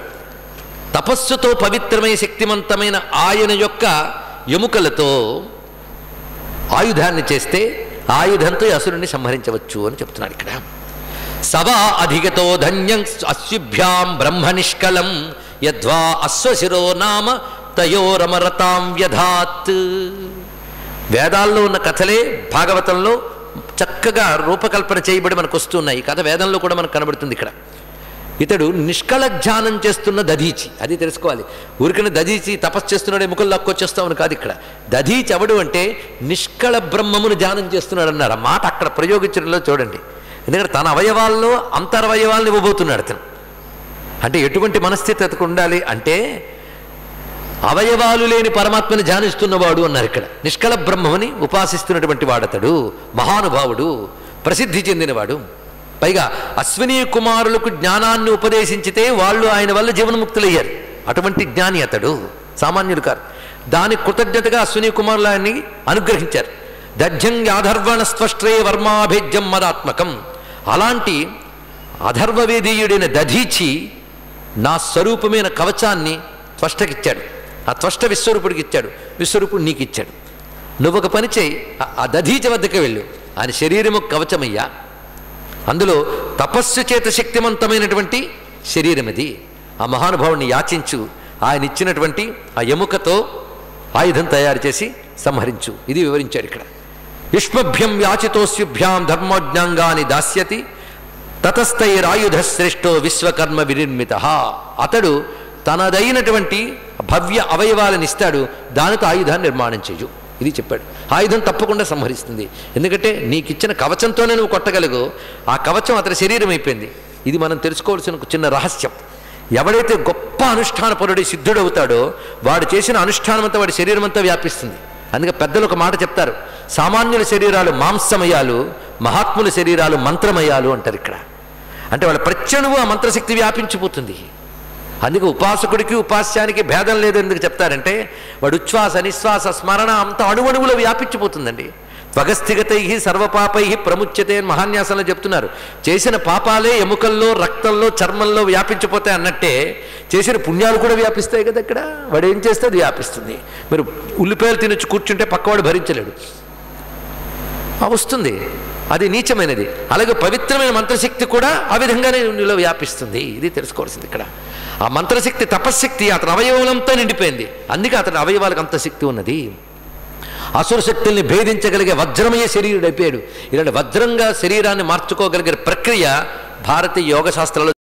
తపస్సుతో పవిత్రమైన శక్తివంతమైన ఆయన యొక్క ఎముకలతో ఆయుధాన్ని చేస్తే ఆయుధంతో అసురుణ్ణి సంహరించవచ్చు అని చెప్తున్నాడు ఇక్కడ. సవా అధిగతో ధన్యం అస్యుభ్యాం బ్రహ్మ నిష్కలం యద్వా అశ్వశిరో నామ తయోరమరతాం వ్యధాత్. వేదాల్లో ఉన్న కథలే భాగవతంలో చక్కగా రూపకల్పన చేయబడి మనకు వస్తున్నాయి. ఈ కథ వేదంలో కూడా మనకు కనబడుతుంది. ఇక్కడ ఇతడు నిష్కళ ధ్యానం చేస్తున్న దధీచి, అది తెలుసుకోవాలి. ఊరికనే దధీచి తపస్సు చేస్తున్నాడు, ఎముకలు లాక్కొచ్చేస్తామని కాదు. ఇక్కడ దధీచి ఎవడు అంటే నిష్కళ బ్రహ్మమును ధ్యానం చేస్తున్నాడు అన్నారు. ఆ మాట అక్కడ ప్రయోగించడంలో చూడండి. ఎందుకంటే తన అవయవాల్లో అంతర్వయవాలను ఇవ్వబోతున్నాడు అతను. అంటే ఎటువంటి మనస్థితి అతకు ఉండాలి అంటే అవయవాలు లేని పరమాత్మని ధ్యానిస్తున్నవాడు అన్నారు. ఇక్కడ నిష్కళ బ్రహ్మని ఉపాసిస్తున్నటువంటి వాడతడు, మహానుభావుడు, ప్రసిద్ధి చెందినవాడు. పైగా అశ్విని కుమారులకు జ్ఞానాన్ని ఉపదేశించితే వాళ్ళు ఆయన వల్ల జీవన్ముక్తులయ్యారు. అటువంటి జ్ఞాని అతడు, సామాన్యుడు కాదు. దానికి కృతజ్ఞతగా అశ్విని కుమారులు ఆయన్ని అనుగ్రహించారు. దధ్యం యాధర్వణ స్పష్ట్రే వర్మాభేద్యం మదాత్మకం. అలాంటి అధర్వవేదీయుడైన దధీచి నా స్వరూపమైన కవచాన్ని త్వష్టకిచ్చాడు. ఆ త్వష్ట విశ్వరూపుడికి ఇచ్చాడు, విశ్వరూపుడు నీకు ఇచ్చాడు. నువ్వు ఒక పని చేయి, ఆ దధీచి వద్దకు వెళ్ళు. ఆయన శరీరము కవచమయ్యా, అందులో తపస్సు చేత శక్తివంతమైనటువంటి శరీరం ఇది. ఆ మహానుభావుని యాచించు, ఆయన ఇచ్చినటువంటి ఆ ఎముకతో ఆయుధం తయారు చేసి సంహరించు. ఇది వివరించాడు ఇక్కడ. యుష్మభ్యం యాచితోస్యుభ్యాం ధర్మోజ్ఞాంగాని దాస్యతి తతస్థైరాయుధ శ్రేష్టో విశ్వకర్మ వినిర్మిత. అతడు తనదైనటువంటి భవ్య అవయవాలను ఇస్తాడు, దానితో ఆయుధాన్ని నిర్మాణం చేయు. ఇది చెప్పాడు. ఆయుధం తప్పకుండా సంహరిస్తుంది. ఎందుకంటే నీకు ఇచ్చిన కవచంతోనే నువ్వు కొట్టగలుగు. ఆ కవచం అతని శరీరం అయిపోయింది. ఇది మనం తెలుసుకోవాల్సిన చిన్న రహస్యం. ఎవడైతే గొప్ప అనుష్ఠానపరుడి సిద్ధుడవుతాడో వాడు చేసిన అనుష్ఠానం అంతా వాడి శరీరం అంతా వ్యాపిస్తుంది. అందుకే పెద్దలు ఒక మాట చెప్తారు, సామాన్యుల శరీరాలు మాంసమయాలు, మహాత్ముల శరీరాలు మంత్రమయాలు అంటారు. ఇక్కడ అంటే వాళ్ళ ప్రత్యణువు ఆ మంత్రశక్తి వ్యాపించిపోతుంది. అందుకే ఉపాసకుడికి ఉపాస్యానికి భేదం లేదు. ఎందుకు చెప్తారంటే వాడు ఉచ్ఛ్వాస నిశ్వాస స్మరణ అంత అణువణువులో వ్యాపించిపోతుందండి. త్వగస్థిగతై సర్వపాపై ప్రముచ్యతే అని మహాన్యాసంలో చెప్తున్నారు. చేసిన పాపాలే ఎముకల్లో, రక్తంలో, చర్మంలో వ్యాపించిపోతాయి అన్నట్టే చేసిన పుణ్యాలు కూడా వ్యాపిస్తాయి కదా. ఇక్కడ వాడు ఏం చేస్తే అది వ్యాపిస్తుంది. మీరు ఉల్లిపాయలు తినొచ్చి కూర్చుంటే పక్కవాడు భరించలేడు, వస్తుంది, అది నీచమైనది. అలాగే పవిత్రమైన మంత్రశక్తి కూడా ఆ విధంగానే నీలో వ్యాపిస్తుంది. ఇది తెలుసుకోవాల్సింది ఇక్కడ. ఆ మంత్రశక్తి తపశ్శక్తి అతని అవయవాలంతా నిండిపోయింది. అందుకే అతని అవయవాలకు అంత శక్తి ఉన్నది. అసుర శక్తుల్ని భేదించగలిగే వజ్రమయ శరీరుడు అయిపోయాడు. ఇలాంటి వజ్రంగా శరీరాన్ని మార్చుకోగలిగే ప్రక్రియ భారతీయ యోగ శాస్త్రాల్లో